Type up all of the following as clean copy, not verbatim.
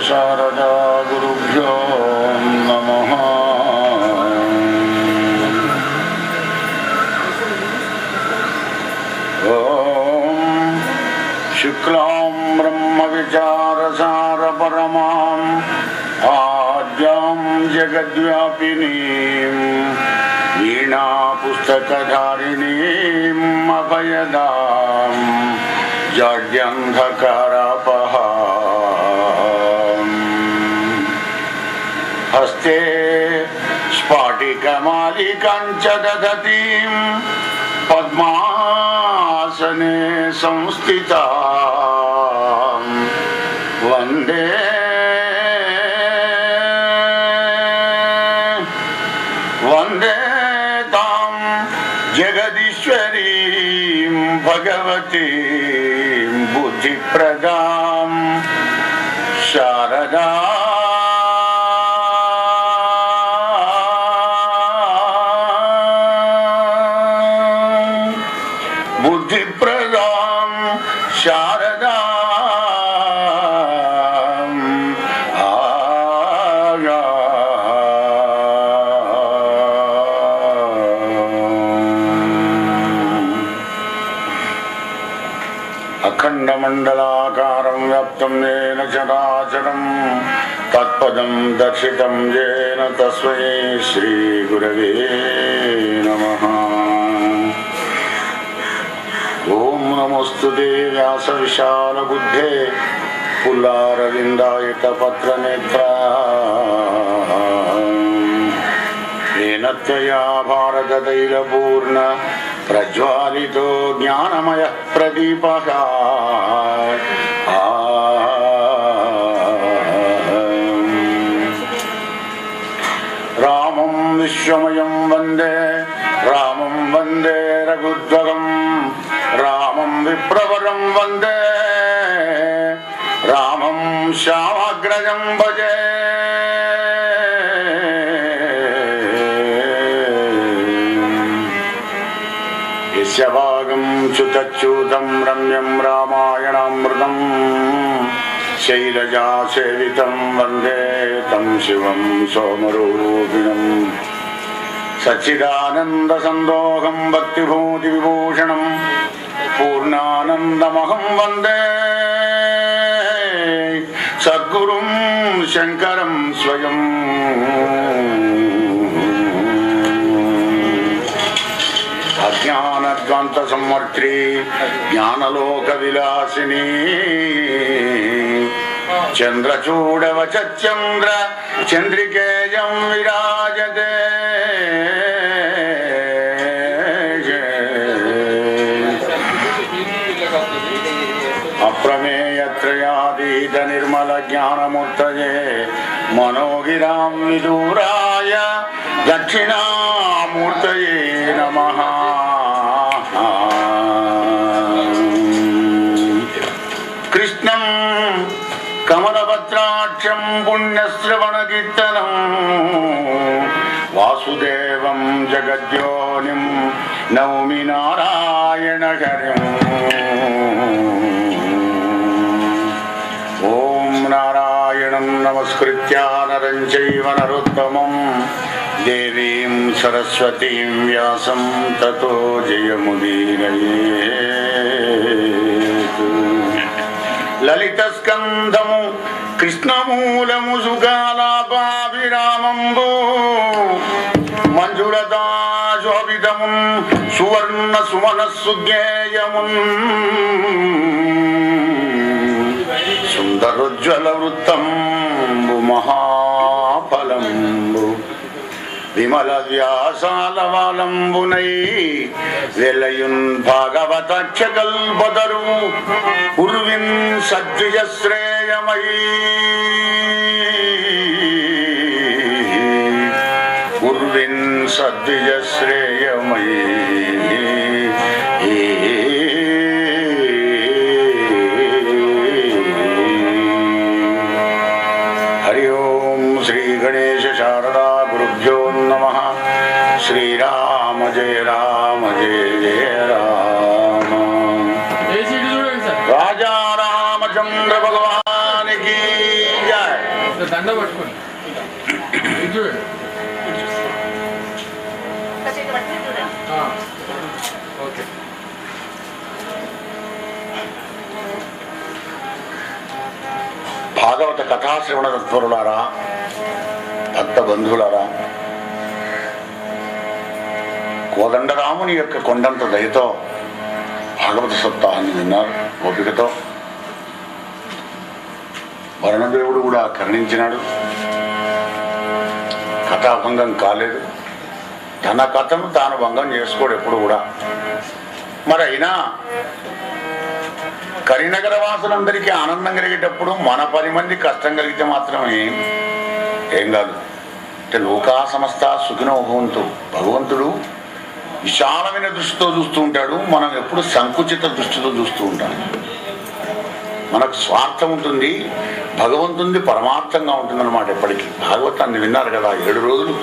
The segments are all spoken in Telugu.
శారదా గురుభ్యో నమః. ఓం శుక్లాం బ్రహ్మ విచారసార పరమాం ఆద్యాం జగద్వ్యాపినీం వీణా పుస్తకధారిణీం అభయదాం జాడ్యంధకారాపహా హస్తే స్ఫాటికమాలికాంచ దదతీం పద్మాసనే సంస్థితాం వందే వందే తాం జగదీశ్వరీం భగవతీం బుద్ధిప్రదాం శారదా బుద్ధిప్రదాం శారదా అఖండమండలాకారం వ్యాప్తం ఏన చరాచరం తత్పదం దర్శితం ఏన తస్మై శ్రీ గురవే నమః. ఓం నమోస్తుతే వ్యాస విశాల బుద్ధే పుల్లారవిందాయక పత్రనేత్ర ఏన త్వయా భారత తైలపూర్ణ ప్రజ్వాలితో జ్ఞానమయ ప్రదీపః రామం విశ్వమయం వందే రామం వందే రఘుద్వగం రామం విప్రవరం వందే రామం శ్యామాగ్రజం భజే యస్యవాగం చ్యుతచ్యుతం రమ్యం రామాయణామృతం శైలజాసేవితం వందే తం శివం సోమరూపిణం సచ్చిదానంద సందోహం భక్తిభూతి విభూషణం పూర్ణానందమహం వందే సద్గురుం శంకరం స్వయం. అజ్ఞానద్వాంత సంవర్త్రి జ్ఞానలోక విలాసిని చంద్రచూడవచంద్ర చంద్రికేయం విరాజతే అప్రమేయత్రయాదీత నిర్మల జ్ఞానమూర్తయే మనోగిరాం విదూరాయ దక్షిణామూర్తయే నమః. కృష్ణం కమలపత్రాక్షం పుణ్యశ్రవణకీర్తనం వాసుదేవం జగద్యోనిం నౌమి నారాయణ హరిం. ఓం నారాయణం నమస్కృత్య నరం చైవ నరోత్తమం దేవీం సరస్వతీం వ్యాసం తతో జయముదీరయేత్. లలిత స్కంధము కృష్ణమూలము సుగాలాపాభిరామంబు మంజులతాశోభితమున్ సువర్ణ సుమనస్సు జ్ఞేయమున్ సుందరోజ్వల వృత్తంబు మహాఫలంబు విమల వ్యాసాలవాలంబునై వెలయున్ భాగవతాక్ష కల్పతరు ఉర్విన్ సద్విజ శ్రేయమయీ ఉర్విన్ సద్విజ శ్రేయమయీ. దండ పట్టుకోండి. ఓకే. భాగవత కథాశ్రవణ తత్పరులారా, భక్త బంధువులారా, కోదండరాముని యొక్క కొండంత దయతో భాగవత సప్తాహాన్ని విన్నారు. ఓపికతో వరుణదేవుడు కూడా కరుణించినాడు. కథాభంగం కాలేదు. తన కథను తాను భంగం చేసుకోడు ఎప్పుడు కూడా. మరి అయినా కరీనగర వాసులందరికీ ఆనందం కలిగేటప్పుడు మన 10 మంది కష్టం కలిగితే మాత్రమే ఏం కాదు. అంటే లోకా సమస్త సుఖినో భవంతు. భగవంతుడు విశాలమైన దృష్టితో చూస్తూ ఉంటాడు. మనం ఎప్పుడు సంకుచిత దృష్టితో చూస్తూ ఉంటాం. మనకు స్వార్థం ఉంటుంది, భగవంతుని పరమార్థంగా ఉంటుందన్నమాట. ఎప్పటికీ భాగవతాన్ని విన్నారు కదా, 7 రోజులు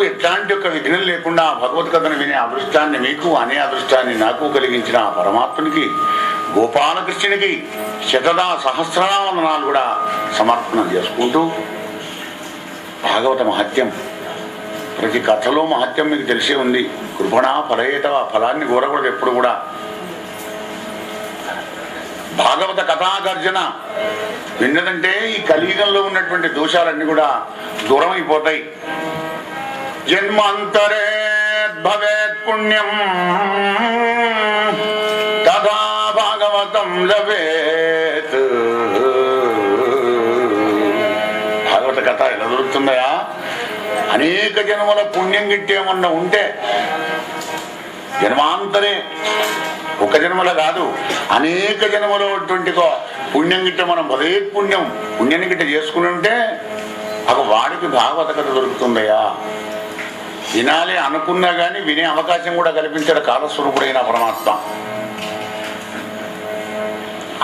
ఎట్లాంటి ఒక విఘ్నం లేకుండా భగవద్గీతను వినే అదృష్టాన్ని మీకు, అనే అదృష్టాన్ని నాకు కలిగించిన ఆ పరమాత్మునికి, గోపాలకృష్ణునికి శతదా సహస్రనామనాలు కూడా సమర్పణం చేసుకుంటూ, భాగవత మహత్యం, ప్రతి కథలో మహత్యం మీకు తెలిసే ఉంది. కృపణా ఫలయేత, ఫలాన్ని కోరకూడదు ఎప్పుడు కూడా. భాగవత కథాగర్జన విన్నదంటే ఈ కలియుగంలో ఉన్నటువంటి దోషాలన్నీ కూడా దూరం అయిపోతాయి. జన్మాంతరే భవేత్ పుణ్యం తథా భాగవతం లభేత్. భాగవత కథ ఎలా దొరుకుతుందయా? అనేక జన్మల పుణ్యం గిట్టేమన్నా ఉంటే, జన్మాంతరే, ఒక జన్మల కాదు, అనేక జన్మలో పుణ్యం గిట్ట మనం భవేత్ పుణ్యాన్ని గిట్ట చేసుకుని ఉంటే అక్కడ వాడికి భాగవత కథ దొరుకుతుందయ్యా. వినాలి అనుకున్నా కానీ వినే అవకాశం కూడా కల్పించాడు కాలస్వరూపుడైన పరమాత్మ.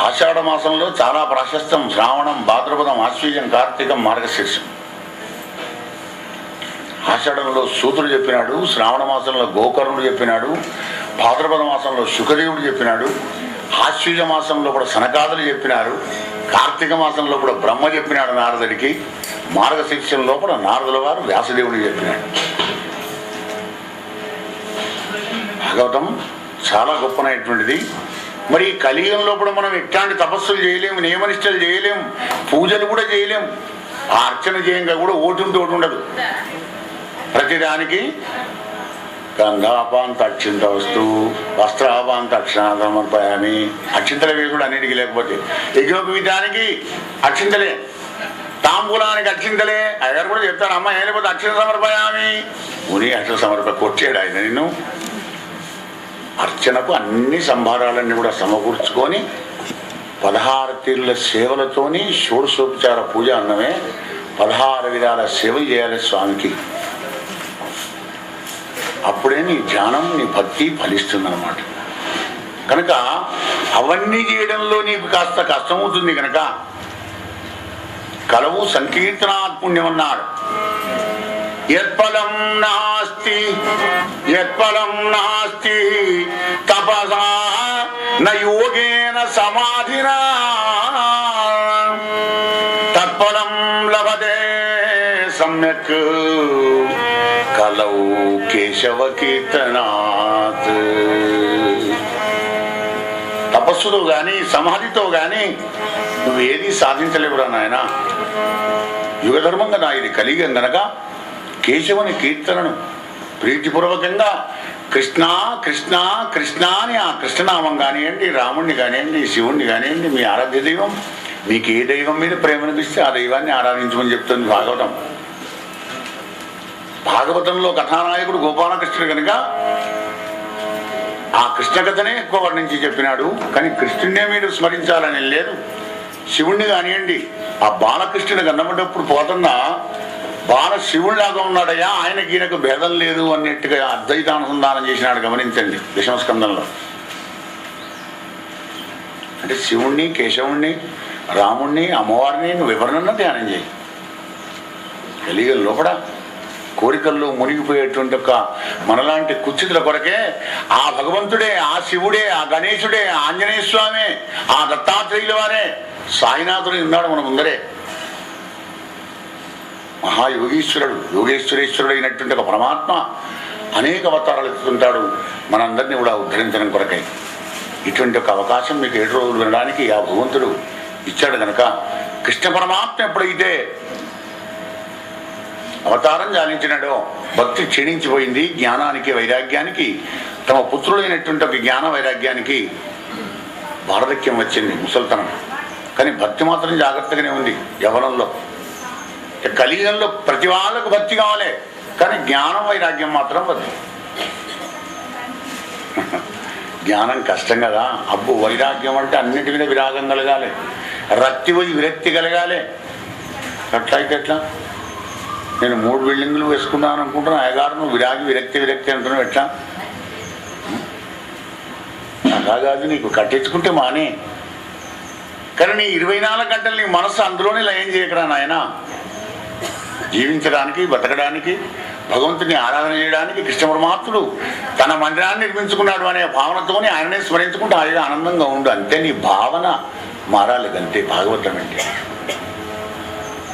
ఆషాఢ మాసంలో చాలా ప్రాశస్త్యం. శ్రావణం, భాద్రపదం, ఆశ్వీజం, కార్తీకం, మార్గశీర్షం. ఆషాఢంలో సూతుడు చెప్పినాడు, శ్రావణ మాసంలో గోకర్ణుడు చెప్పినాడు, భాద్రపద మాసంలో శుకదేవుడు చెప్పినాడు, ఆశ్వీజ మాసంలో కూడా సనకాదులు చెప్పినారు, కార్తీక మాసంలో కూడా బ్రహ్మ చెప్పినాడు నారదుడికి, మార్గశీర్షంలో కూడా నారదుల వారు వ్యాసదేవుడికి చెప్పినాడు. భాగవతం చాలా గొప్పనైనటువంటిది. మరి ఈ కలియుగంలో కూడా మనం ఎట్లాంటి తపస్సులు చేయలేము, నియమనిష్టలు చేయలేము, పూజలు కూడా చేయలేము. ఆ అర్చన చేయంగా కూడా ఓటుంటే ఓటు ఉండదు. ప్రతిదానికి గంధాపాంత అక్షింత వస్తూ వస్త్రాపాంత అక్షరామర్పయామి. అక్షింతల వేసుడు అన్నిటికీ లేకపోతే యజ్ఞోపవీతానికి అక్షింతలే, తాంబూలానికి అక్షింతలే. అయ్యారు కూడా చెప్తాను, అమ్మ ఏం లేకపోతే అక్షర సమర్పయామి. ముని అక్షర సమర్ప కొట్టాడు ఆయన నిన్ను. అర్చనకు అన్ని సంభారాలన్నీ కూడా సమకూర్చుకొని 16 తీరుల సేవలతోని షోడశోపచార పూజ అన్నమే 16 విధాల సేవ చేయాలి స్వామికి. అప్పుడే నీ ధ్యానం, నీ భక్తి ఫలిస్తుందన్నమాట. కనుక అవన్నీ చేయడంలో నీకు కాస్త కష్టమవుతుంది. కనుక కలవు సంకీర్తనాత్పుణ్యం అన్నాడు. యత్ఫలం నాస్తి తపసా న యోగేన సమాధినా తత్ఫలం లభతే సమ్యక్ కలౌ కేశవ కీర్తనాత్. తపస్సుతో గాని సమాధితో గాని నువ్వేది సాధించలేవురా నాయన. యుగధర్మం కదా ఇది, కలియుగం గనక కేశవుని కీర్తనను ప్రీతిపూర్వకంగా కృష్ణ కృష్ణ కృష్ణ అని ఆ కృష్ణనామం కానివ్వండి, రాముణ్ణి కానివ్వండి, శివుణ్ణి కానివ్వండి, మీ ఆరాధ్య దైవం, మీకు ఏ దైవం మీద ప్రేమనిపిస్తే ఆ దైవాన్ని ఆరాధించమని చెప్తుంది భాగవతం. భాగవతంలో కథానాయకుడు గోపాలకృష్ణుడు కనుక ఆ కృష్ణ కథనే ఎక్కువ వర్ణించి చెప్పినాడు. కానీ కృష్ణుడినే మీరు స్మరించాలని లేదు. శివుణ్ణి కానివ్వండి, ఆ బాలకృష్ణుడు కన్నబడ్డప్పుడు పోతున్నా బాల శివుడిలాగా ఉన్నాడయ్యా, ఆయనకి ఈయనకు భేదం లేదు అన్నట్టుగా అద్వైతానుసంధానం చేసినాడు. గమనించండి దశమస్కందంలో. అంటే శివుణ్ణి, కేశవుణ్ణి, రాముణ్ణి, అమ్మవారిని నువ్వు ఎవరినన్నా ధ్యానం చేయి. కలియుగం లోపల కోరికల్లో మునిగిపోయేటువంటి ఒక మనలాంటి కుచితుల కొరకే ఆ భగవంతుడే, ఆ శివుడే, ఆ గణేశుడే, ఆ ఆంజనేయ స్వామి, ఆ దత్తాత్రేయుల వారే, సాయినాథుడు ఉన్నాడు మన ముందరే. మహాయోగీశ్వరుడు, యోగేశ్వరేశ్వరుడు అయినటువంటి ఒక పరమాత్మ అనేక అవతారాలు ఎత్తుతుంటాడు మనందరినీ కూడా ఉద్ధరించడం కొరకై. ఇటువంటి ఒక అవకాశం మీకు 7 రోజులు వినడానికి ఆ భగవంతుడు ఇచ్చాడు కనుక కృష్ణ పరమాత్మ ఎప్పుడైతే అవతారం చాలించినాడో భక్తి క్షీణించిపోయింది. జ్ఞానానికి, వైరాగ్యానికి, తమ పుత్రులైనటువంటి ఒక జ్ఞాన వైరాగ్యానికి వార్ధక్యం వచ్చింది, ముసల్తనం. కానీ భక్తి మాత్రం జాగ్రత్తగానే ఉంది యవ్వనంలో. కలియుగంలో ప్రతి వాళ్ళకు భక్తి కావాలి, కానీ జ్ఞానం వైరాగ్యం మాత్రం వద్దు. జ్ఞానం కష్టం కదా. అబ్బు వైరాగ్యం అంటే అన్నిటి మీద విరాగం కలగాలి, రక్తి పోయి విరక్తి కలగాలి. అట్లా అయితే ఎట్లా? నేను 3 బిల్డింగులు వేసుకున్నాను అనుకుంటున్నా, అయ్యగారు నువ్వు విరాగి విరక్తి అంటున్నావు, ఎట్లా? అలా కాదు, నీకు కట్టించుకుంటే మానే. కానీ నీ 24 గంటలు నీ మనస్సు అందులోనే లయం చేయకరా నాయన. జీవించడానికి, బతకడానికి, భగవంతుని ఆరాధన చేయడానికి కృష్ణ పరమాత్ముడు తన మందిరాన్ని నిర్మించుకున్నాడు అనే భావనతోనే ఆయననే స్మరించుకుంటూ హాయిగా ఆనందంగా ఉండు. అంతే, నీ భావన మారాలి. అంతే భాగవతం అంటే.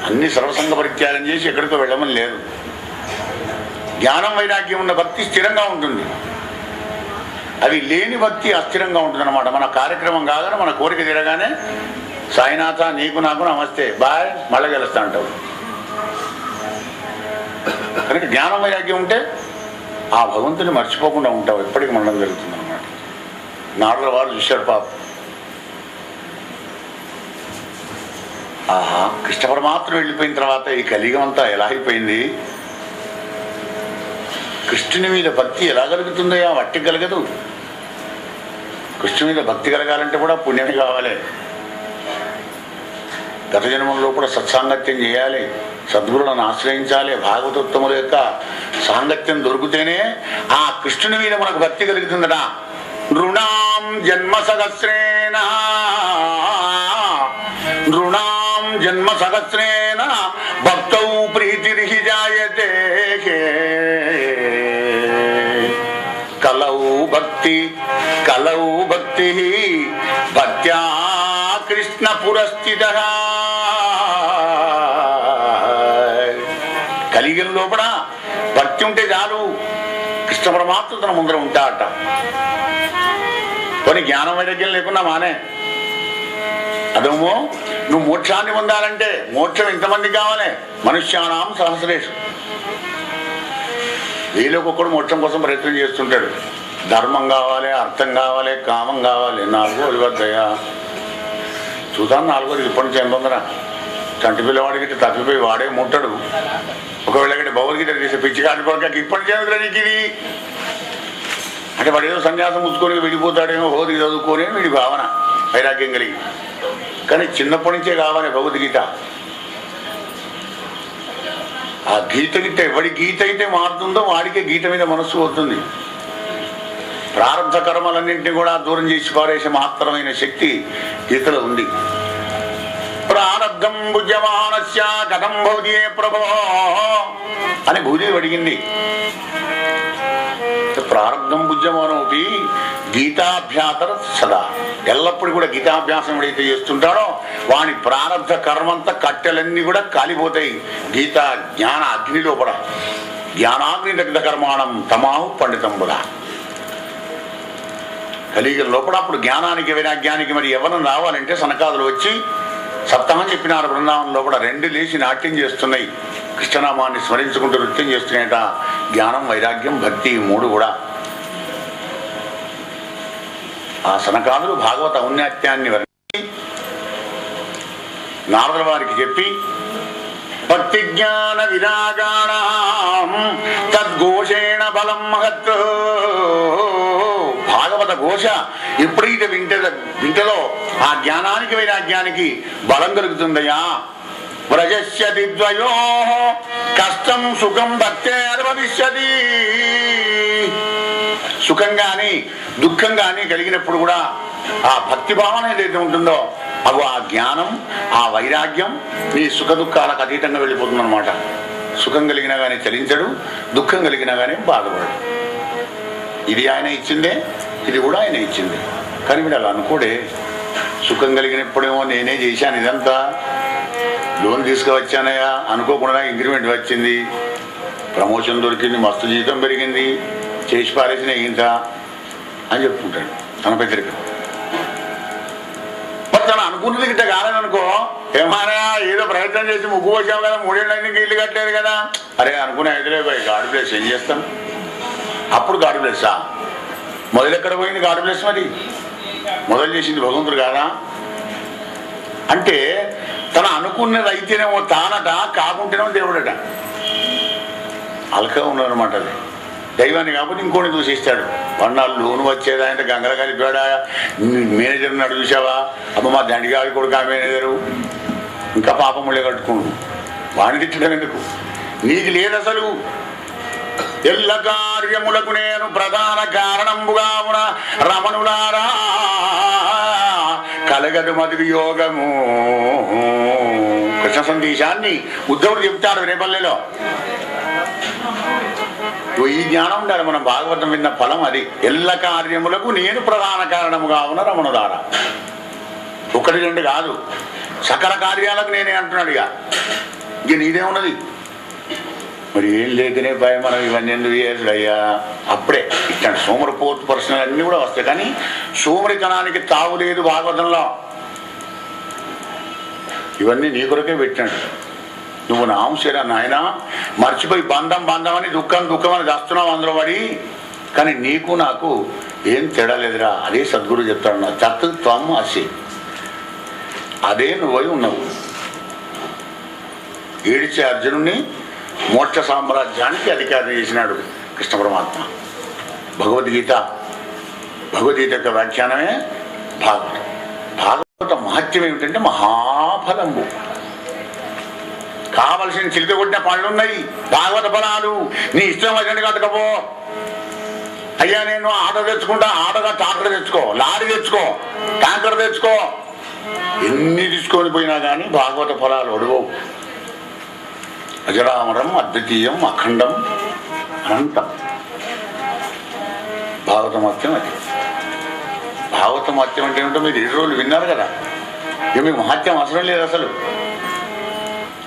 అన్ని సర్వసంగ పరిత్యాగం చేసి ఎక్కడికో వెళ్ళమని లేదు. జ్ఞానం వైరాగ్యం ఉన్న భక్తి స్థిరంగా ఉంటుంది, అవి లేని భక్తి అస్థిరంగా ఉంటుంది అన్నమాట. మన కార్యక్రమం కాగానే, మన కోరిక తీరగానే సాయినాథ నీకు నాకు నమస్తే బాయ్ మళ్ళీ గెలుస్తా అంటావు. కనుక జ్ఞానం వైరాగ్యం ఉంటే ఆ భగవంతుని మర్చిపోకుండా ఉంటావు, ఎప్పటికీ మండలం జరుగుతుంది అన్నమాట. నారదుల వారు చూశారు పాప. ఆహా, కృష్ణ పరమాత్మ వెళ్ళిపోయిన తర్వాత ఈ కలియుగం అంతా ఎలా అయిపోయింది, కృష్ణుని మీద భక్తి ఎలా కలుగుతుందయ్యా? వట్టి కలగదు. కృష్ణుని మీద భక్తి కలగాలంటే కూడా పుణ్యమే కావాలి. గత జన్మంలో కూడా సత్సాంగత్యం చేయాలి, సద్గురులను ఆశ్రయించాలి. భాగవతోత్తముల యొక్క సాంగత్యం దొరికితేనే ఆ కృష్ణుని మీద మనకు భక్తి కలుగుతుందట. నృణాం జన్మ సహస్రేణ, నృణాం జన్మ సహస్రేణ భక్తౌ ప్రీతిర్హి జాయతే. కలౌ భక్తి భక్త్యా కృష్ణ పురస్థితః. కలియుగం లోపల భక్తి ఉంటే చాలు, కృష్ణ పరమాత్మ తన ముందర ఉంటాడట. కొన్ని జ్ఞానం వైరాగ్యం లేకుండా మానే. అదేమో నువ్వు మోక్షాన్ని పొందాలంటే మోక్షం ఎంతమంది కావాలి? మనుష్యానాం సహస్రేషు. 1000 మోక్షం కోసం ప్రయత్నం చేస్తుంటాడు. ధర్మం కావాలి, అర్థం కావాలి, కామం కావాలి. 4 వద్దయ్యా చూద్దాం. 4 ఇప్పటి నుంచి 800. చంటి పిల్లవాడికి తప్పిపోయి వాడే ముట్టడు. ఒకవేళ గట్టి భగవద్గీత చేసే పిచ్చి కాడిపోక ఇప్పటి నుంచి నీకు ఇది అంటే వాడు ఏదో సన్యాసం ముచ్చుకొని వెళ్ళిపోతాడేమో, భగవద్గీత చదువుకొని వీడి భావన వైరాగ్యం కలిగి. కానీ చిన్నప్పటి నుంచే కావాలి భగవద్గీత. ఆ గీత ఎవడి గీత అయితే మారుతుందో వాడికే గీత మీద మనస్సు పోతుంది. ప్రారంభ కర్మలన్నింటినీ కూడా దూరం చేసి పారేసే మాత్రమైన శక్తి గీతలో ఉంది. ప్రారబ్ధం భుజ్యమానస్య కథం భవతి ప్రభో అని భూదేవి అడిగింది. ప్రారబ్ధం భుజ్యమానోపి గీతాభ్యాసర సదా. ఎల్లప్పుడూ కూడా గీతాభ్యాసం ఎప్పుడైతే చేస్తుంటాడో వాని ప్రారబ్ధ కర్మంతా కట్టెలన్నీ కూడా కాలిపోతాయి. గీత జ్ఞాన అగ్ని లోపల జ్ఞానాగ్ని దగ్ధ కర్మాణం తమాహు పండితం బుధ. కలియుగం లోపల అప్పుడు జ్ఞానానికి వైరాగ్యానికి మరి యవ్వనం రావాలంటే సనకాదులు వచ్చి సప్తమం చెప్పినారు. బృందావనం లోపల 2 లేచి నాట్యం చేస్తున్నాయి, కృష్ణనామాన్ని స్మరించుకుంటూ నృత్యం చేస్తున్నాయట. జ్ఞానం, వైరాగ్యం, భక్తి 3 కూడా. ఆ సనకాదులు భాగవత ఔన్నత్యాన్ని వర్ణించి నారదుల వారికి చెప్పి భక్తి జ్ఞాన విరాగాణం తద్ఘోషేణ బలం మహత్. భాగవత ఘోష ఎప్పుడైతే వింటలో ఆ జ్ఞానానికి వైరాగ్యానికి బలం కలుగుతుందయ్యా. వ్రజస్యతి ద్వయో కష్టం సుఖం భక్తేర్భవిష్యతి. సుఖం కానీ దుఃఖం కానీ కలిగినప్పుడు కూడా ఆ భక్తి భావన ఏదైతే ఉంటుందో అవి ఆ జ్ఞానం, ఆ వైరాగ్యం నీ సుఖ దుఃఖాలకు అతీతంగా వెళ్ళిపోతుంది అనమాట. సుఖం కలిగినా కానీ చలించడు, దుఃఖం కలిగినా కానీ బాధపడడు. ఇది ఆయన ఇచ్చిందే, ఇది కూడా ఆయన ఇచ్చిందే. కానీ వీడు అలా అనుకోడే. సుఖం కలిగినప్పుడేమో నేనే చేశాను ఇదంతా, లోన్ తీసుకువచ్చానయ్యా, అనుకోకుండా ఇంక్రిమెంట్ వచ్చింది, ప్రమోషన్ దొరికింది, మస్తు జీతం పెరిగింది, చేసి పారేసిన ఇంత అని చెప్పుకుంటాడు తన పెద్దరికి. మరి తను అనుకున్నది గిట్ట కాలేదనుకో, ఏమైనా ఏదో ప్రయత్నం చేసి ముగ్గు వచ్చాము కదా, 3 ఏళ్ళ నుంచి ఇల్లు కట్టలేదు కదా, అరే అనుకునే అయితే పోయి గాడ్ ప్లేస్ ఏం చేస్తాం. అప్పుడు గాడ్ ప్లేసా? మొదలెక్కడ పోయింది గాడ్ ప్లేస్? మరి మొదలు చేసింది భగవంతుడు కాదా? అంటే తన అనుకున్నది అయితేనేమో తానట, కాకుంటేనేమో దేవుడట. అలక ఉన్నాడనమాట. అది దైవాన్ని కాకపోతే ఇంకోటి దూషిస్తాడు. వన్నాళ్ళు లోను వచ్చేదా అంటే గంగల కలిపాడా, మేనేజర్ ఉన్నాడు చూసావా, అమ్మ మా దండిగాడి కొడుకు మేనేజరు, ఇంకా పాపముళ్ళే కట్టుకుంటు, వాడిని తిట్టడం ఎందుకు? నీకు లేదు అసలు. ఎల్ల కార్యములకు నేను ప్రధాన కారణంబుగా ఉన్న రమణులారా కలగదు మధురి యోగము. కృష్ణ సందేశాన్ని ఉద్ధవుడు చెప్తాడు రేపల్లెలో. ఈ జ్ఞానం ఉండాలి. మనం భాగవతం విన్న ఫలం అది. ఎల్ల కార్యములకు నేను ప్రధాన కారణముగా ఉన్న రమణులారా. 1 2 కాదు, సకల కార్యాలకు నేనే అంటున్నాడు. ఇక నీదేమున్నది? మరి ఏం లేకనే భయం, మనం ఇవన్నీ ఎందుకు చేసుడు అయ్యా? అప్పుడే ఇట్లాంటి సోమరిపోతు ప్రశ్నలు అన్నీ కూడా వస్తాయి. కానీ సోమరితనానికి తావు లేదు భాగవతంలో. ఇవన్నీ నీ కొరకే పెట్టినాడు. నువ్వు నా అంశరా నాయన, మర్చిపోయి బంధం బంధం అని దుఃఖం అని దస్తున్నావు అందులో పడి. కానీ నీకు నాకు ఏం తేడా లేదురా. అదే సద్గురు చెప్తాడు, నా తత్ త్వం అసి, అదే నువ్వై ఉన్నావు. ఏడిచే అర్జునుడిని మోక్ష సామ్రాజ్యానికి అధికారం చేసినాడు కృష్ణ పరమాత్మ. భగవద్గీత యొక్క వ్యాఖ్యానమే భాగవతం. భాగవత మహత్యం ఏమిటంటే మహాఫలంబు. కావలసిన చిలిక కొట్టిన పనులున్నాయి భాగవత ఫలాలు. నీ ఇష్టం వచ్చినట్టు కట్టుకపో. అయ్యా నేను ఆటో తెచ్చుకుంటా, ఆటోగా ట్రాక్టర్ తెచ్చుకో, లారీ తెచ్చుకో, ట్యాంకర్ తెచ్చుకో, ఎన్ని తీసుకొని పోయినా కానీ భాగవత ఫలాలు ఒడవవు. అజరామరం, అద్వితీయం, అఖండం, అనంతం భాగవత మహత్యం. అది భాగవత మహత్యం అంటే ఏమిటో మీరు 7 రోజులు విన్నారు కదా. ఇక మీకు మహత్యం అవసరం లేదు అసలు.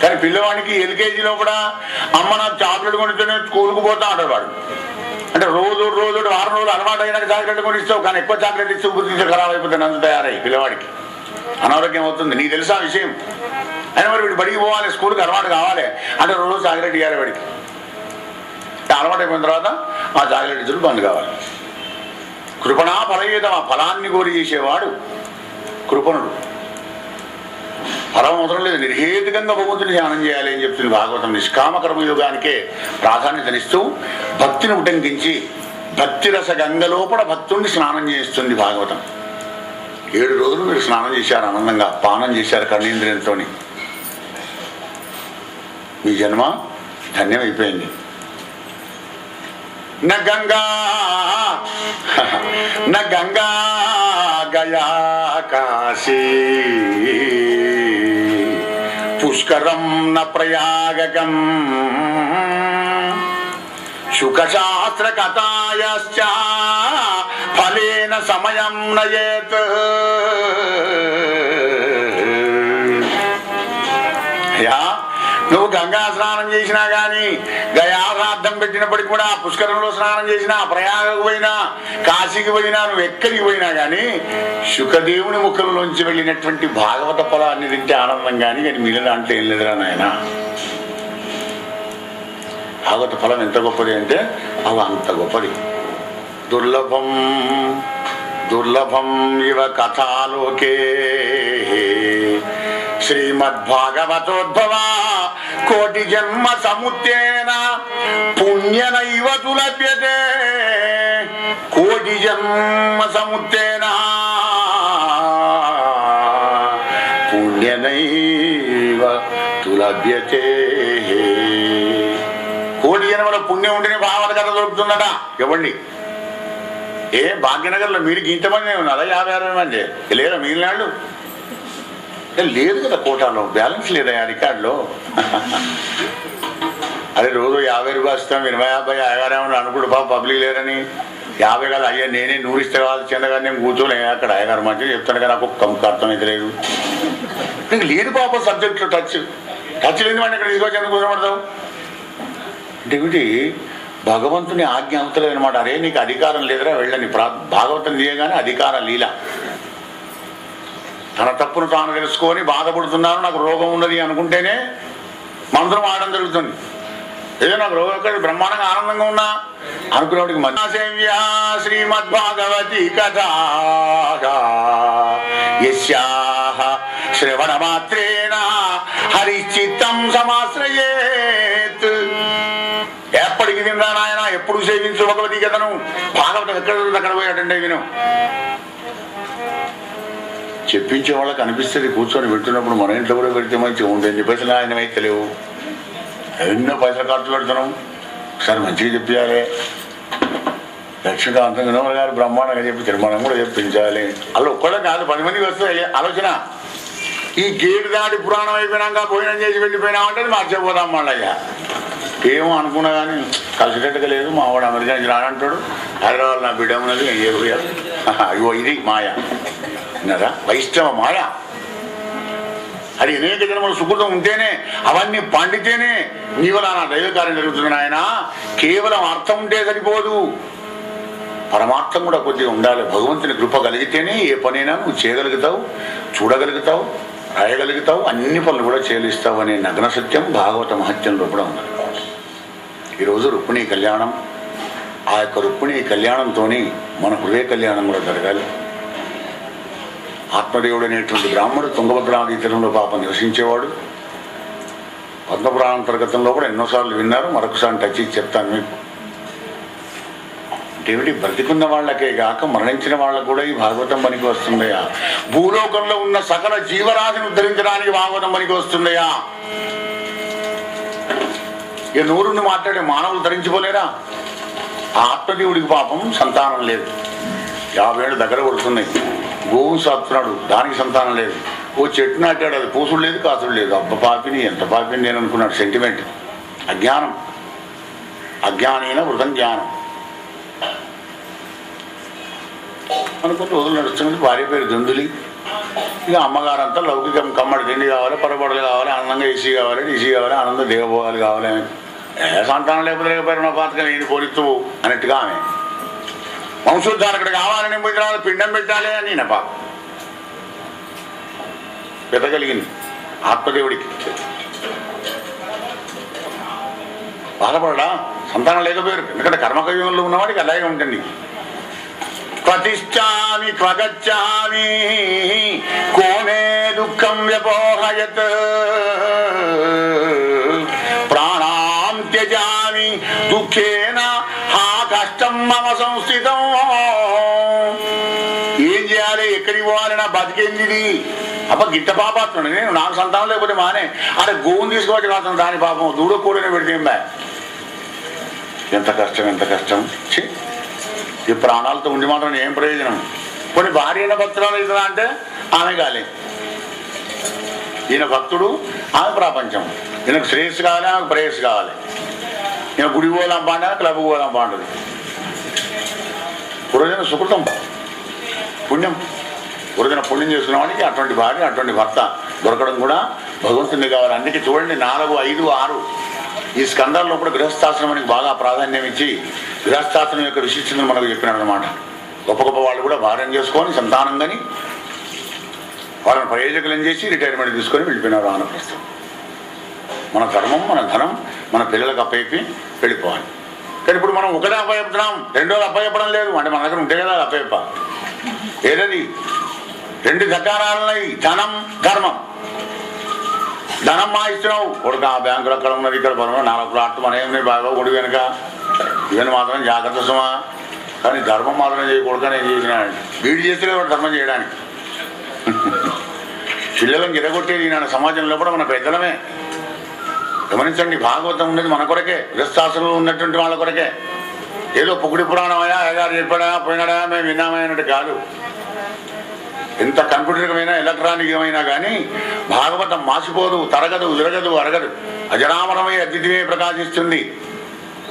కానీ పిల్లవాడికి ఎల్కేజీలో కూడా అమ్మ నాకు చాక్లెట్ కొనిస్తేనే స్కూల్కి పోతా అంటాడు వాడు. అంటే రోజు వారం రోజులు అలవాటు అయినాక చాక్లెట్ కొని ఇస్తావు, కానీ ఎక్కువ చాక్లెట్ ఇస్తే బుద్ధి ఖరాబ్ అయిపోతుంది. అంత తయారై పిల్లవాడికి అనారోగ్యం అవుతుంది. నీకు తెలుసా ఆ విషయం? అయినా మరి వీడు బడికి పోవాలి, స్కూల్కి అలవాటు కావాలి అంటే రోజు చాక్లెట్ ఇవ్వాలి వాడికి. అలవాటు అయిపోయిన తర్వాత ఆ చాక్లెట్ ఇచ్చుడు బంద్ కావాలి. కృపణా ఫలయేదం, ఆ ఫలాన్ని కోరి చేసేవాడు కృపణుడు. ఫలం అవసరం లేదు, నిర్హేతుకంగా భగవంతుని ధ్యానం చేయాలి అని చెప్తుంది భాగవతం. నిష్కామ కర్మయోగానికే ప్రాధాన్యతనిస్తూ భక్తిని ఉటంకించి భక్తిరస గంగలోపల భక్తుడిని స్నానం చేస్తుంది భాగవతం. 7 రోజులు మీరు స్నానం చేశారు, ఆనందంగా పానం చేశారు కర్ణేంద్రియంతో. మీ జన్మ ధన్యమైపోయింది. న గంగా గయా కాశీ పుష్కరం న ప్రయాగకం శుకశాస్త్ర కథాయశ్చ ఫలేన సమయం నయేత్. నువ్వు గంగా స్నానం చేసినా కానీ, గయాశ్రాద్ధం పెట్టినప్పటికి కూడా, పుష్కరంలో స్నానం చేసినా, ప్రయాగకు పోయినా, కాశీకి పోయినా, నువ్వు ఎక్కడికి పోయినా కానీ శుకదేవుని ముఖంలోంచి వెళ్ళినటువంటి భాగవత ఫలాన్ని తింటే ఆనందం కానీ మిగిలిన దాంట్లో ఏం లేదురా నాయన. భాగవత ఫలం ఎంత గొప్పది అంటే అవి అంత గొప్పది. దుర్లభం ఇవ కథాలోకే శ్రీమద్భాగవతోద్భవ కోటి జన్మ సముత్తేన పుణ్యనైవ తులభ్యతే. కోటి జన్మ సముత్తేన పుణ్యనైవ తులభ్యతే. కోటి జన్మల పుణ్యం ఉంటేనే భాగవత కథ దొరుకుతుందట. ఇవ్వండి. భాగ్యనగర్లో మీరు ఇంతమంది ఉన్నారా? 50-60 మంది లేదా మిగిలిన వాళ్ళు? లేదు కదా, కోటాలో బ్యాలెన్స్ లేదా రికార్డులో. అదే రోజు 50 రూపాయలు ఇస్తాం 20 అయ్యగారేమో అనుకుంటు పబ్లిక్ లేరని 50 కాదు అయ్యా నేనే 100 ఇస్తే కాదు చెందగారు నేను కూర్చోలే అక్కడ అయ్యగారు మంచిగా చెప్తాను కానీ నాకు ఒక్క అర్థమైతే లేదు. నీకు లేదు పాప సబ్జెక్ట్లో టచ్ లేని వాడిని ఇక్కడ తీసుకొచ్చి ఎందుకు కూర్చోబడతావు అంటే ఏమిటి భగవంతుని ఆజ్ఞ అవుతలేదు అనమాట. అరే నీకు అధికారం లేదురా వెళ్ళని భాగవతం తీయగానే అధికార లీల. తన తప్పును తాను తెలుసుకొని బాధపడుతున్నాను నాకు రోగం ఉన్నది అనుకుంటేనే మంత్రం ఆడడం జరుగుతుంది. ఏదో నాకు రోగం ఎక్కడ బ్రహ్మాండంగా ఆనందంగా ఉన్నా అనుకునేవాడికి మధ్యసేవ్యా శ్రీమద్భాగవతి కథా యస్యాః శ్రవణ మాత్రేణ హరిచిత్తం సమాశ్రయేత్. ఎప్పటికి వినరా నాయన ఎప్పుడు సేవించు భగవతి కథను. భాగవతం ఎక్కడ అక్కడ పోయి అటెండ్ అయి విను. చెప్పించే వాళ్ళకి అనిపిస్తుంది కూర్చొని పెడుతున్నప్పుడు మన ఇంట్లో కూడా పెడితే మంచిగా ఉంది. 2 పైసలు ఆయనమైతే లేవు, ఎన్నో పైసలు ఖర్చు పెడుతున్నాం. ఒకసారి మంచిగా చెప్పాలి. లక్ష్మీకాంతం వినోద్ గారు బ్రహ్మాండంగా చెప్పించారు, మనం కూడా చెప్పించాలి. అలా ఒక్కడే కాదు 10 మందికి వస్తుంది ఆలోచన. ఈ గేటు దాటి పురాణం అయిపోయినాక భోజనం చేసి వెళ్ళిపోయినామంటే మర్చిపోదాం మళ్ళయ్యా. ఏమో అనుకున్నా కానీ కలిసినట్టుగా లేదు. మా వాడు అమెరికా నుంచి రానంటాడు, హైదరాబాద్ నా బిడ్డ ఉన్నది అయ్యో ఇది మాయ విన్నారా, వైష్ణవ మాయ. అది అనేక జన్మల సుకృతం ఉంటేనే అవన్నీ పండితేనే నీవల నా దైవ కార్యం జరుగుతుంది ఆయన. కేవలం అర్థం ఉంటే సరిపోదు, పరమార్థం కూడా కొద్దిగా ఉండాలి. భగవంతుని కృప కలిగితేనే ఏ పనైనా నువ్వు చేయగలుగుతావు, చూడగలుగుతావు, రాయగలుగుతావు, అన్ని పనులు కూడా చేయలిస్తావు అనే నగ్న సత్యం భాగవత మహత్యంలో కూడా ఉన్నది. ఈరోజు రుక్మిణీ కళ్యాణం. ఆ యొక్క రుక్మిణీ కళ్యాణంతో మన హృదయ కళ్యాణం కూడా జరగాలి. ఆత్మదేవుడు అనేటువంటి బ్రాహ్మడు తుంగభద్రా నదీ తీరంలో పాపం నివసించేవాడు. పద్మపురాణాంతర్గతంలో కూడా ఎన్నోసార్లు విన్నారు, మరొకసారి టచ్ ఇచ్చి చెప్తాను మీకు. ఏమిటి బ్రతికున్న వాళ్ళకే కాక మరణించిన వాళ్ళకు కూడా ఈ భాగవతం పనికి వస్తుందయా. భూలోకంలో ఉన్న సకల జీవరాశిని ఉద్ధరించడానికి భాగవతం పనికి వస్తుందయా. ఇక నూరుని మాట్లాడే మానవులు ధరించుకోలేరా. ఆ ఆత్మదేవుడికి పాపం సంతానం లేదు, 50 ఏళ్ళు దగ్గర కొడుతున్నాయి. గోవు సాత్తున్నాడు, దానికి సంతానం లేదు. ఓ చెట్టు నాటాడు, అది పూసుడు లేదు కాసుడు లేదు. అబ్బ పాపిని ఎంత పాపిని నేను అనుకున్నాడు. సెంటిమెంట్, అజ్ఞానం. అజ్ఞానైన వృధం జ్ఞానం అనుకుని రోజులు నడుస్తున్నది. భార్య పేరు దుందులి. ఇక అమ్మగారంతా లౌకికం, కమ్మడి తిండి కావాలి, పొరపడలు కావాలి, ఆనందంగా ఏసీ కావాలి, డీసీ కావాలి, ఆనంద దేవభోగాలు కావాలి. సంతానం లేకపోతే నా పాతకం నేను పోలిస్తూ అన్నట్టుగా ఆమె వంశోద్ధారకుడు కావాలని పోయిన పిండం పెట్టాలి అని నా పాప పెద్దగలిగింది. ఆత్మదేవుడికి బాధపడడా, సంతానం లేకపోయారు. ఎందుకంటే కర్మకవ్యంలో ఉన్నవాడికి అలాగే ఉంటుంది. ప్రతిష్టామి క్వగచ్చామి కోమే దుఃఖం వ్యపోహయత్ ప్రాణాం త్యజామి దుఃఖేన హా కష్టం మమ సంస్థితం. ఏం చేయాలి, ఎక్కడికి పోవాలి, నా బతికేంది. అప్ప గిట్ట పాపాత్ముడు నేను. నాకు సంతానం లేకపోతే మానే అంటే గోవుని తీసుకోవచ్చు కాదు, దాని పాపం దూడ కూడిన పెడితే ఏం బా. ఎంత కష్టం, ఎంత కష్టం. ఈ ప్రాణాలతో ఉండి మాత్రం ఏం ప్రయోజనం. కొన్ని భార్య అయిన భక్తురాలు అవుతుందా అంటే ఆమె కాలే. ఈయన భక్తుడు, ఆమె ప్రపంచం. ఈయనకు శ్రేయస్సు కావాలి, ఆమెకు ప్రేయస్సు కావాలి. ఈయన గుడి పోదాం బాండా, క్లబ్ పోదాం బాగుంటుంది. పూర్వజన సుకృతం, పుణ్యం. పూర్వజన పుణ్యం చేసుకున్న వాడికి అటువంటి భార్య, అటువంటి భర్త దొరకడం కూడా భగవంతుని కావాలి. అందుకే చూడండి 4, 5, 6 ఈ స్కందాల్లో కూడా గృహస్థాశ్రమానికి బాగా ప్రాధాన్యం ఇచ్చి గృహస్థాశ్రమం యొక్క విశిష్టతను మనకు చెప్పినాడు అనమాట. గొప్ప గొప్ప వాళ్ళు కూడా భార్యం చేసుకొని సంతానం కానీ వాళ్ళని ప్రయోజకులను చేసి రిటైర్మెంట్ తీసుకొని వెళ్ళిపోయినారు ఆనప్రస్థం. మన ధర్మం, మన ధనం మన పిల్లలకు అప్పయిపి వెళ్ళిపోవాలి. కానీ ఇప్పుడు మనం ఒకటే అప్పచెప్తున్నాం, 2 అప్పచెప్పడం లేదు. అంటే మన దగ్గర ఉంటే కదా అప్పచెప్ప. ఏదది 2 ధకారాలున్నాయి, ధనం ధర్మం. ధనం మా ఇస్తున్నావు కొడుకు, ఆ బ్యాంకులో అక్కడ ఉన్నది, ఇక్కడ పనులు 4 ప్లాట్లు మన ఏమి బాగా కొడుకు వెనుక. ఇవన్నీ మాత్రం జాగ్రత్త సుమా. కానీ ధర్మం మాత్రం చేయకూడదు. నేను చేసిన వీడు చేస్తే ధర్మం చేయడానికి పిల్లలను ఎరగొట్టేది ఈనాడు సమాజంలో కూడా మన పెద్దలమే. గమనించండి, భాగవతం ఉన్నది మన కొరకే, గృహస్థాశ్రమంలో ఉన్నటువంటి వాళ్ళ కొరకే. ఏదో పొగుడి పురాణమయ్యా, అయ్యగారు చెప్పాడా, పోయినాడా, మేము విన్నామన్నట్టు కాదు. ఎంత కంప్యూటర్మైనా ఎలక్ట్రానిక్ ఏమైనా కానీ భాగవతం మాసిపోదు, తరగదు, విరగదు, అరగదు. అజరామరమై అద్వితీయమే ప్రకాశిస్తుంది.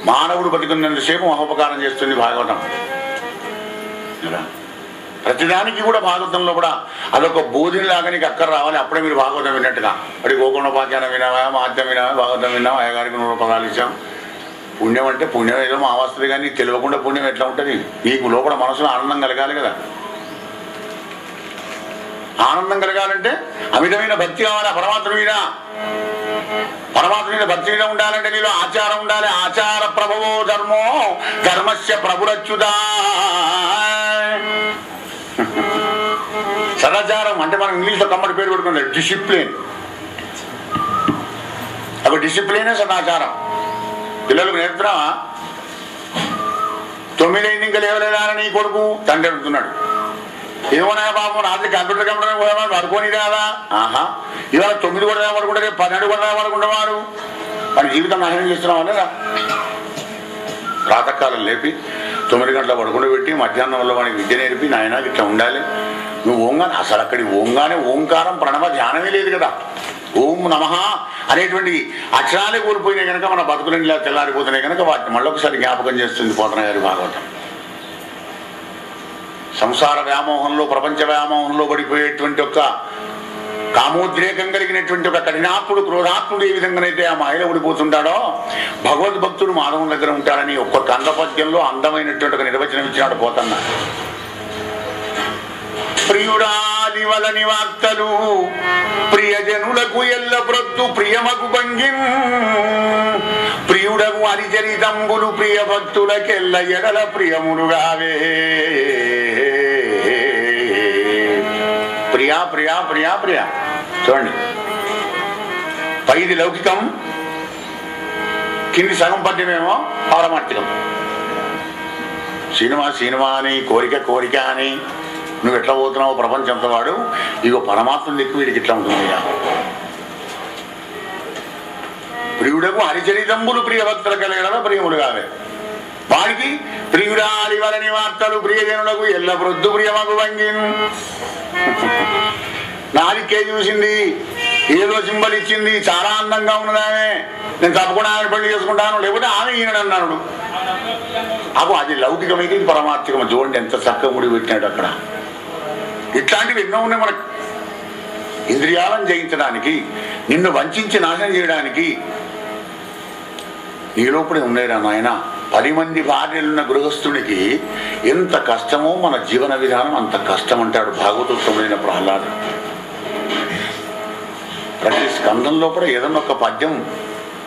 మానవుడు బతికున్నంతసేపు మహోపకారం చేస్తుంది భాగవతం. ప్రతిదానికి కూడా భాగవతంలో కూడా అదొక బోధిలాగా నీకు అక్కర రావాలి. అప్పుడే మీరు భాగవతం విన్నట్టుగా. అడి గోకుండోపాఖ్యానం వినావా, మాధ్యం వినావా, భాగవతం విన్నావా, అయ్యగారికి 100 రూపాయలు ఇచ్చాం. పుణ్యం అంటే పుణ్యం ఏదో మా వస్తుంది, కానీ తెలియకుండా పుణ్యం ఎట్లా ఉంటుంది? నీకు లోపల మనసులో ఆనందం కలగాలి కదా. ఆనందం కలగాలంటే అమితమైన భక్తి కావాలి పరమాత్మ మీద. పరమాత్మ మీద భక్తి మీద ఉండాలంటే నీలో ఆచారం ఉండాలి. ఆచార ప్రభవో ధర్మో ధర్మస్య ప్రభురచ్యుతా. సదాచారం అంటే మనం ఇంగ్లీష్లో కమ్మటి పేరు పెట్టుకుంటాం, డిసిప్లిన్. అవి డిసిప్లినే సదాచారం. పిల్లలకు నేర్పుతున్నావా? 9 అయింది ఇంకా లేవలేదా నీ కొడుకు తండ్రి అడుగుతున్నాడు. ఏమన్నా పాపం రాత్రి కంప్యూటర్ పడుకొని రాదా? ఆహా, ఇవాళ 9 కూడా పడుకుంటే రేపు 12 కూడా పడుకుంటున్నాడు. మన జీవితం నాశనం చేస్తున్నావా లేదా? ప్రాతకాలం లేపి 9 గంటల పడుకుంటూ పెట్టి మధ్యాహ్నంలో వాడికి విద్య నేర్పి నాయన ఇట్లా ఉండాలి. నువ్వు ఓంగానే అసలు అక్కడి ఓంగానే ఓంకారం ప్రణవ ధ్యానమే లేదు కదా. ఓం నమః అనేటువంటి అక్షరాలే కోల్పోయినాయి కనుక మన బతుకులు తెల్లారిపోతున్నాయి కనుక వాటిని మళ్ళొకసారి జ్ఞాపకం చేస్తుంది పోతన గారి భాగవతం. సంసార వ్యామోహంలో, ప్రపంచ వ్యామోహంలో పడిపోయేటువంటి ఒక కామోద్రేకం కలిగినటువంటి ఒక కఠినాత్ముడు, క్రోధాత్ముడు ఏ విధంగానైతే ఆ మాయలో పడిపోతుంటాడో భగవద్భక్తుడు మాధవుని దగ్గర ఉంటాడని ఒక్క కందపద్యంలో అందమైనటువంటి ఒక నిర్వచనం ఇచ్చినాడు పోతన్న. ప్రియుడాలి వలని వార్తలు ప్రియజనులకు ఎల్ల ప్రొద్దు ప్రియమగు భంగిన్ ప్రియుడగు అరిచరితంబులు ప్రియ భక్తులకెల్ల ఎడల ప్రియములుగావే. ప్రియా ప్రియా ప్రియా ప్రియా. చూడండి, పైది లౌకికం, కింది సగం పద్యమేమో పారమార్థికం. సినిమా సినిమా అని, కోరిక కోరిక అని నువ్వు ఎట్లా పోతున్నావు ప్రపంచంతో వాడు. ఇగో పరమాత్మ దిక్కు వీడికి ఇట్లా ఉంటుంది. ప్రియుడకు హరిచరితంబులు ప్రియ భక్తుల కలిగడ ప్రియములు కావే. వాడికి ప్రియుడాలి వలని వార్తలు ప్రియజనులకు ఎల్ల ప్రొద్దు ప్రియమగు వంగిన్. నాలికే చూసింది, ఏదో సింబల్ ఇచ్చింది, చాలా అందంగా ఉన్నదామే, నేను తప్పకుండా ఆమె పెళ్లి చేసుకుంటాను, లేకపోతే ఆమె ఈయనన్నాడు. అప్పుడు అది లౌకికమైతే ఇది పరమార్థికం. చూడండి ఎంత చక్కగా ముడి పెట్టినాడు అక్కడ. ఇట్లాంటివి ఎన్నో ఉన్నాయి మనకు. ఇంద్రియాలను జయించడానికి, నిన్ను వంచి నాశనం చేయడానికి నీ లోపలే ఉన్నాయిరా నాయన. 10 మంది భార్యలున్న గృహస్థుడికి ఎంత కష్టమో మన జీవన విధానం అంత కష్టం అంటాడు భాగవతోత్తముడైన ప్రహ్లాదుడు. ప్రతి స్కంధం లోపల ఏదన్నా ఒక పద్యం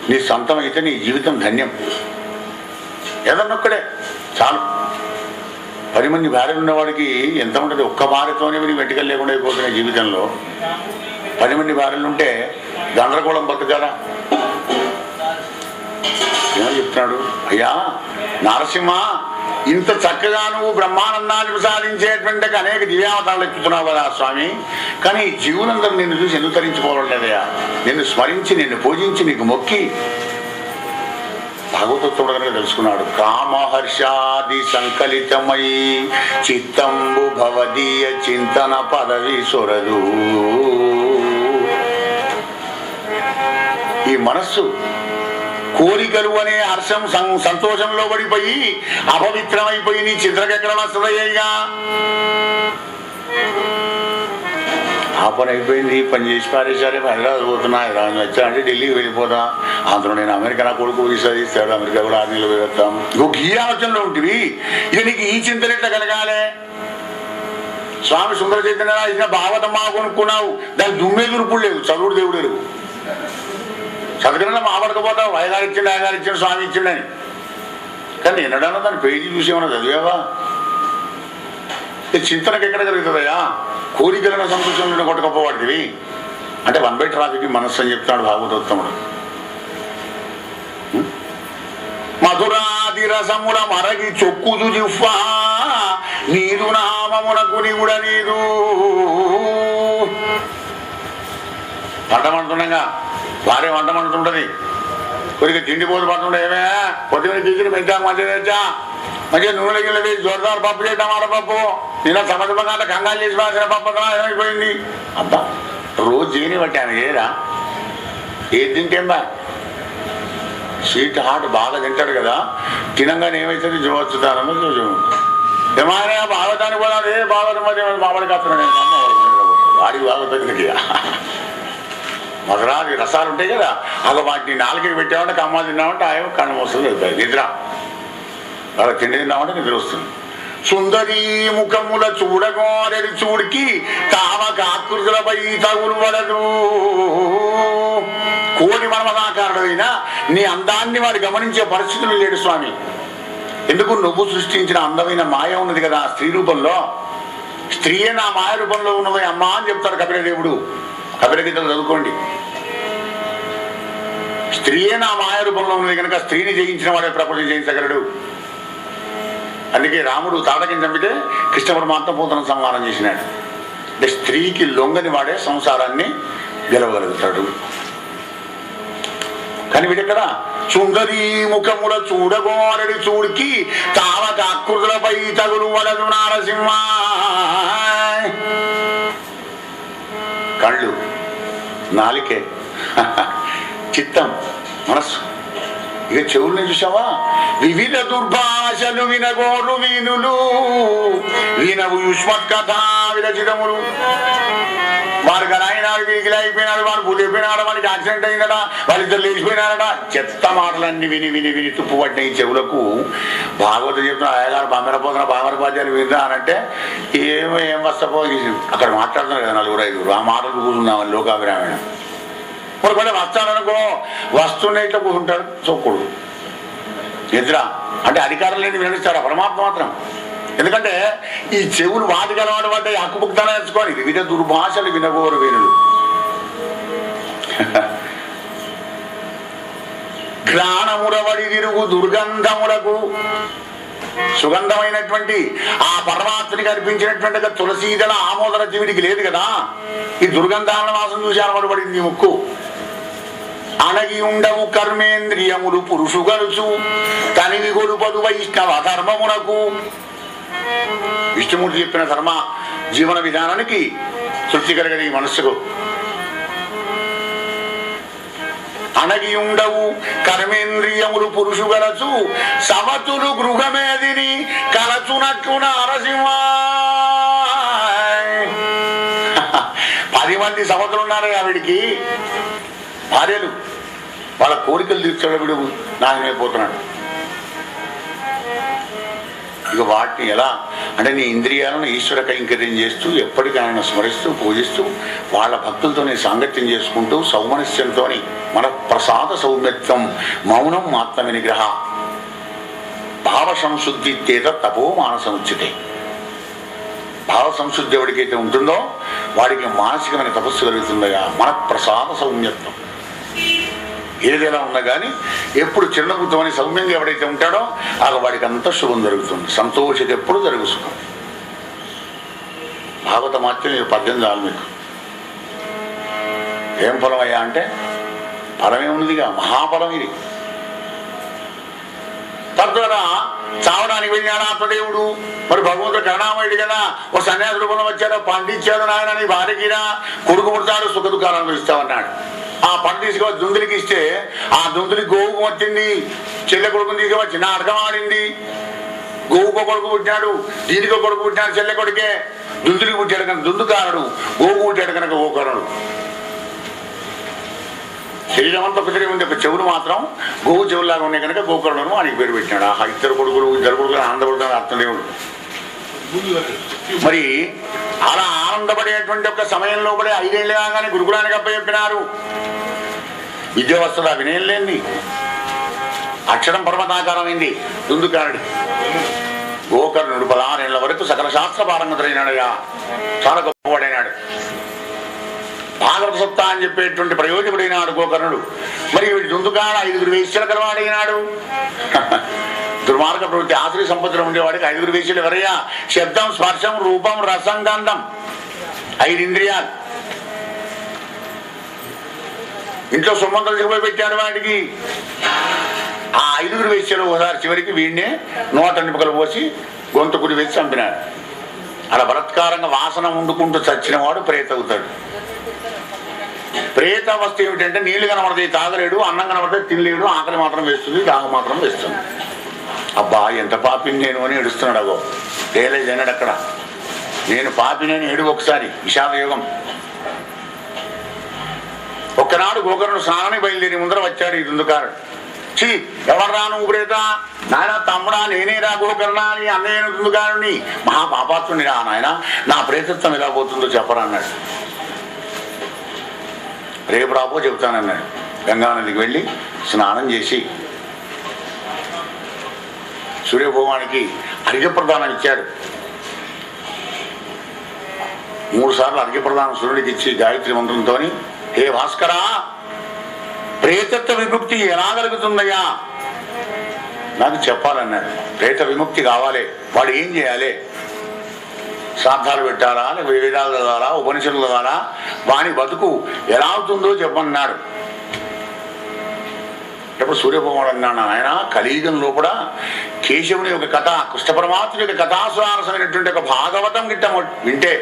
నీ సొంతం అయితే నీ జీవితం ధన్యం. ఏదన్నొక్కడే చాలు. 10 మంది భార్యలు ఉన్నవాడికి ఎంత ఉంటుంది? ఒక్క భార్యతోనే వీడికి వెంటకలు లేకుండా అయిపోతున్నాయి జీవితంలో. 10 మంది భార్యలు ఉంటే గందరగోళం బతుకాలా? ఏమని చెప్తున్నాడు? అయ్యా నరసింహ, ఇంత చక్కగా నువ్వు బ్రహ్మానందాన్ని ప్రసాదించేటువంటి అనేక దివ్యావతారాలు ఎక్కుతున్నావు కదా స్వామి, కానీ జీవులందరూ నిన్ను చూసి ఎందుకు తరించుకోవడం లేదయా? నిన్ను స్మరించి, నిన్ను పూజించి, నీకు మొక్కి భాగవతోత్తముడు కనుక తెలుసుకున్నాడు. కామహర్షాది సంకలితమై చిత్తంబు భవదీయ చింతన పదవి సొరదు. ఈ మనస్సు కోరికలు అనే హర్షం సంతోషంలో పడిపోయి అపవిత్రమైపోయి నీ చిత్రకెక్కడ వస్తుందయ్యా? ఆ పని అయిపోయింది, పని చేసి పారేసారే, హైదరాబాద్ పోతున్నా, హైదరాబాద్ వచ్చా అంటే ఢిల్లీకి వెళ్ళిపోతా, అందులో నేను అమెరికా నా కొడుకు వీసా తీస్తాడు, అమెరికా కూడా 6 నెలలు పోయేస్తాం. ఇంకొక ఈ ఆలోచనలో ఉంటుంది. ఇక నీకు ఈ చింతలు ఎట్లా కలగాలి? స్వామి సుందర చైతన్య ఇక భాగవతమ్మా కొనుక్కున్నావు, దానికి దుమ్మే దురుపుడు లేదు, చదువుడు దేవుడు ఎరుగు. చదువుకున్నా మాట్లాడకపోతావు, అయ్యగారు ఇచ్చిండు స్వామి ఇచ్చిండని. కానీ ఎన్నడన్నా దాని పేజీ చూసేమన్నా చదివావా? చింతనకు ఎక్కడ కలుగుతుందయ్యా? కోరికలను సంతోషంలో కొట్టకపోవాడివి అంటే 1/3 ట్రాఫిక్ మనస్సు అని చెప్తాడు భాగవతోత్తముడు. మధురాది రసముల మరగి చొక్కుదు జిహ్వా నీదు నామమునకు నిగుడ నీదు. వంటమంటుండగా భార్య వంటమంటుంటది, కొద్దిగా తిండిపోతు పడుతుండే, ఏమే కొద్దిగా కిచెన్ పెంచా, మంచిగా తెచ్చా, మంచిగా నూనె గిన్నె వేసి జోరదారు పప్పు చేయటం, ఆడపప్పు, నిన్న సమర్థంగా కంగారు చేసి రాసిన పప్పు ఏమైపోయింది. అబ్బా రోజు చేయని బట్టి ఆమె ఏరా ఏది తింటేంబా స్వీట్ హార్ట్ బాగా తింటాడు కదా, తినంగానే ఏమవుతుంది జోచుతానని చూసి ఏమైనా భాగవతానికి కూడా ఏ భాగవతం మరి మామూలు కాస్తున్నాడు వాడికి భాగవతానికి మధురాది రసాలు ఉంటాయి కదా, అలా వాటిని నాలుగుకి పెట్టామంటే కమ్మ తిన్నామంటే ఆయన కన్ను మోస్తుంది వెళ్తాయి నిద్ర, అలా తిండి తిన్నామంటే నిద్ర వస్తుంది. సుందరీ ముఖముల చూడగోరెడి చూడికి తామక ఆకృతులపై తగులు పడదు. కోడి మనమదాకారుడైనా నీ అందాన్ని వాడు గమనించే పరిస్థితులు లేడు స్వామి. ఎందుకు? నువ్వు సృష్టించిన అందమైన మాయ ఉన్నది కదా స్త్రీ రూపంలో, స్త్రీయే నా మాయ రూపంలో ఉన్నది అమ్మా అని చెప్తాడు కపిలదేవుడు. కపిలగీతలు చదువుకోండి. స్త్రీయే నా మాయ రూపంలో ఉన్నది కనుక స్త్రీని జయించిన వాడే ప్రపంచం జయించగలడు. అందుకే రాముడు తాటకిని చంపితే కృష్ణ పరమాత్మ పూతను సంహారం చేసినాడు. అంటే స్త్రీకి లొంగని వాడే సంసారాన్ని గెలవగలుగుతాడు. కానీ వీడెక్కడ సుందరీ ముఖముల చూడగోరడి చూడికి తావక ఆకృతులపై తగులు వడదు నారసింహ. కళ్ళు, నాలికే, చిత్తం, మనస్సు, ఇక చెవుల్ని చూసావా? వివిధ దుర్భాషలు వినగోరు వీనులు వినవు యుష్మత్ కథ విరచితములు. వాడు గలాయినాడు, వీడికి అయిపోయినాడు, వాడు పులిపోయినాడు, వాడికి యాక్సిడెంట్ అయిందట, వాళ్ళిద్దరు లేచిపోయినాడట. చెత్త మాటలన్నీ విని విని విని తుప్పు పట్టిన ఈ చెవులకు భాగవతం చెప్తున్నా అయ్యగారు బొమ్మరపోతున్న బామరపాద్యాలు విందా అనంటే ఏం వస్తపో అక్కడ మాట్లాడుతున్నారు కదా నలుగురు ఐదుగురు, ఆ మాటలు కూర్చున్నామని లోకాభిరామణ. ఇప్పుడు కూడా వస్తాడనుకో, వస్తున్న ఇట్లా కూర్చుంటాడు చొక్కుడు నిద్ర. అంటే అధికారం లేని వినడిస్తాడు పరమాత్మ మాత్రం. ఎందుకంటే ఈ చెవులు వాటికి అలవాటు పడ్డాయి, హక్కుపుక్తాలు నేర్చుకోవాలి. వివిధ దుర్భాషలు వినగోరు వేణులు. ఘ్రాణమురవడి తిరుగు దుర్గంధములకు సుగంధమైనటువంటి ఆ పరమాత్మని కనిపించినటువంటి తులసీదళ ఆమోదన జీవిడికి లేదు కదా. ఈ దుర్గంధాల వాసన చూసి అలవాటు పడింది ఈ ముక్కు. అనగి ఉండవు కర్మేంద్రియములు పురుషు గలుచు తనివి గొలుపదు వైష్ణవ ధర్మమునకు. విష్ణుమూర్తి చెప్పిన ధర్మ జీవన విధానానికి తృప్తి కలిగని మనస్సుకు. అనగి ఉండవు కర్మేంద్రియములు పురుషు గలచు సమతులు గృహమేదిని కలచునట్లు నరసింహ. 10 మంది సమతులు ఉన్నారు ఆవిడికి భార్యలు. వాళ్ళ కోరికలు తీర్చాడు వీడు నాశనమైపోతున్నాడు. ఇక వాటిని ఎలా అంటే నీ ఇంద్రియాలను ఈశ్వర కైంకర్యం చేస్తూ ఎప్పటికైనా స్మరిస్తూ పూజిస్తూ వాళ్ళ భక్తులతోనే సాంగత్యం చేసుకుంటూ సౌమనస్యంతో మన ప్రసాద సౌమ్యత్వం మౌనం ఆత్మ వినిగ్రహ భావ సంశుద్ధి తేద తపో మానసముచ్యతే. భావ సంశుద్ధి ఎవరికైతే ఉంటుందో వాడికి మానసికమైన తపస్సు కలుగుతుందయా. మన ప్రసాద సౌమ్యత్వం ఏదైనా ఉన్నా కానీ ఎప్పుడు చిన్నబుద్ధమని సౌమ్యంగా ఎవడైతే ఉంటాడో ఆగ వాడికి అంత శుభం జరుగుతుంది. సంతోషిత ఎప్పుడు జరుగు సుఖం. భాగవత మాత్రం మీరు 18 చాలు మీకు. ఏం ఫలం అయ్యా అంటే ఫలమే ఉన్నదిగా, మహాఫలం ఇది. తద్వారా చావడానికి వెళ్ళాడు ఆత్మదేవుడు. మరి భగవంతుడు కరుణామయుడు కదా, ఓ సన్యాసి రూపంలో వచ్చాడు, పండించాడు నాయన నీ భార్యకినా కొడుకు పుడతాడు సుఖ దుఃఖాలు అనుభవిస్తామన్నాడు. ఆ పండు తీసుకొని దుందులికి ఇస్తే ఆ దుందులికి గోవుకు వచ్చింది, చెల్లె కొడుకుని తీసుకొని చిన్న అడకం ఆడింది. గోవుకో కొడుకు పుట్టాడు, దీనికో కొడుకు పుట్టాడు, చెల్లె కొడుకే. దుందులికి పుట్టాడు కనుక దుందుకారుడు, గోవుకు పుట్టాడు కనుక గోకరుడు. శరీరం అంతా కుదిరి ఉంది, చెవులు మాత్రం గోవు చెవులాగా ఉన్నాయి కనుక గోకరుడు వానికి పేరు పెట్టినాడు. ఆ ఇద్దరు కొడుకులు ఆనందపడుతున్నారు అర్థదేవుడు. మరి అలా ఆనందపడేటువంటి ఒక సమయంలో కూడా 5 ఏళ్ళు కాగానే గురుకులానికి అప్పచెప్పినారు. విద్య వస్తుందా? వినయం లేని అక్షరం పర్వతాకారమైంది దుందుకారుడు. గోకర్ణుడు 16 ఏళ్ల వరకు సకల శాస్త్ర పారంగతుడైనాడయ్యా, చాలా గొప్పవాడైనాడు. భాగవత సత్తా అని చెప్పేటువంటి ప్రయోజకుడైనాడు గోకర్ణుడు. మరి వీడి దుందుకాడు 5 వేశ్యల కలవాడైనాడు. దుర్మార్గ ప్రవృత్తి ఆశ్రయ సంపత్తులు ఉండేవాడికి 5 వేశ్యలు ఎవరయ్యా? శబ్దం, స్పర్శం, రూపం, రసం, గంధం, 5 ఇంద్రియాలు. ఇంట్లో సొమ్మంతలు చిరుపోయి పెట్టాడు వాడికి. ఆ 5 వేశ్యలు ఒకసారి చివరికి వీడినే నోట నిపుకలు పోసి గొంతు కుడి వేసి చంపినాడు. అలా బలత్కారంగా వాసన వండుకుంటూ చచ్చిన వాడు ప్రేత అవుతాడు. ప్రేత అవస్థ ఏమిటంటే నీళ్లు కనబడతాయి తాగలేడు, అన్నం కనబడితే తినలేడు, ఆకలి మాత్రం వేస్తుంది, దాహం మాత్రం వేస్తుంది. అబ్బా ఎంత పాపిని నేను అని ఏడుస్తున్నాడు. అగో రియలైజ్ అయినాడు అక్కడ, నేను పాపినని ఏడు ఒకసారి విషాద యోగం. ఒక్కనాడు గోకర్ణుడు స్నానానికి బయలుదేరి ముందర వచ్చాడు ఈ దుందుకారుడు. చి ఎవర్రా నువ్వు ప్రేత? నాయన తమ్ముడా నేనేరా గోకర్ణ అని అన్నయ్య దుందుకారుని, మహాపాపాత్ముని రా నాయన, నా ప్రేతత్వం ఎలా పోతుందో చెప్పరా అన్నాడు. రేపు రాపో చెబుతానన్నాడు. గంగానదికి వెళ్ళి స్నానం చేసి సూర్యభగవానికి అర్ఘ్యప్రదానం ఇచ్చాడు. 3 సార్లు అర్ఘ్యప్రదానం సూర్యుడికి ఇచ్చి గాయత్రి మంత్రంతో, హే భాస్కరా ప్రేతత్వ విముక్తి ఎలా కలుగుతుందయ్యా నాకు చెప్పాలన్నాడు. ప్రేత విముక్తి కావాలి, వాడు ఏం చేయాలి? శ్రాద్ధాలు పెట్టాలా, వేదాలు చదవాలా, ఉపనిషత్తులు చదవాలా, వాని బతుకు ఎలా అవుతుందో చెప్పన్నాడు. ఇప్పుడు సూర్యభగవానుడు అన్నాడు, ఆయన కలియుగంలో కూడా కేశవుని యొక్క కథ, కృష్ణ పరమాత్ముని యొక్క కథాస్వారసమైనటువంటి ఒక భాగవతం గిట్ట వింటే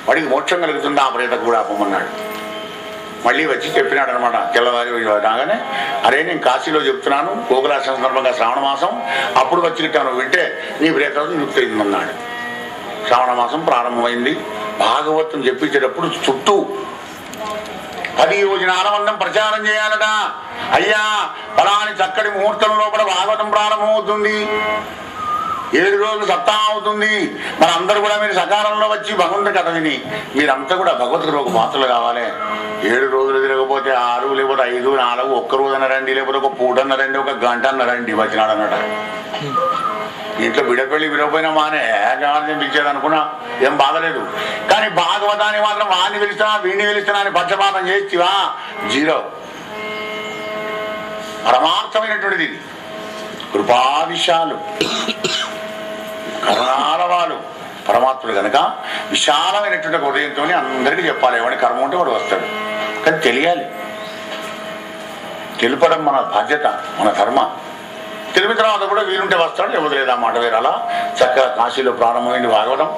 వాడికి మోక్షం కలుగుతుంది, ఆ ప్రేతకు కూడా అప్పమన్నాడు. మళ్ళీ వచ్చి చెప్పినాడు అనమాట. తెల్లవారి రాగానే, అరే నేను కాశీలో చెప్తున్నాను, గోకుల సందర్భంగా శ్రావణ మాసం, అప్పుడు వచ్చినట్టు వింటే నీ ప్రేతం విముక్తి అయిందన్నాడు. శ్రావణ మాసం ప్రారంభమైంది. భాగవతం చెప్పించేటప్పుడు చుట్టూ 10 యోజనాల మందం ప్రచారం చేయాలట. అయ్యా పలాని చక్కటి ముహూర్తంలో కూడా భాగవతం ప్రారంభమవుతుంది, 7 రోజులు సప్తాహం అవుతుంది, మనందరూ కూడా మీరు సకాలంలో వచ్చి భగవంతుడి కథ విని మీరంతా కూడా భగవద్గీత ఒక పాత్రలు కావాలి. 7 రోజులు తిరగకపోతే 6, లేకపోతే 5, 4, ఒక్క రోజున రండి, లేకపోతే ఒక పూటన్న రండి, ఒక గంటన్న రండి వచ్చినాడు అన్నట. ఇంట్లో బిడపెళ్ళి విరగపోయినా మానే కావాలని పిలిచేది అనుకున్నా ఏం బాధలేదు. కానీ భాగవతాన్ని మాత్రం వాడిని పిలుస్తున్నా వీడిని పిలుస్తున్నా అని పక్షపాతం చేస్తివా, జీరో. పరమార్థమైనటువంటిది ఇది. కృపావిశాలు కరుణాలవాలు పరమాత్ముడు కనుక విశాలమైనటువంటి హృదయంతో అందరికీ చెప్పాలి. ఎవరి కర్మ ఉంటే వాడు వస్తాడు. కానీ తెలియాలి, తెలుపడం మన బాధ్యత, మన ధర్మ. తెలిపిన తర్వాత కూడా వీలుంటే వస్తాడు, ఎవరు లేదా మాట వేరాలా. చక్కగా కాశీలో ప్రారంభమైంది భాగవతం.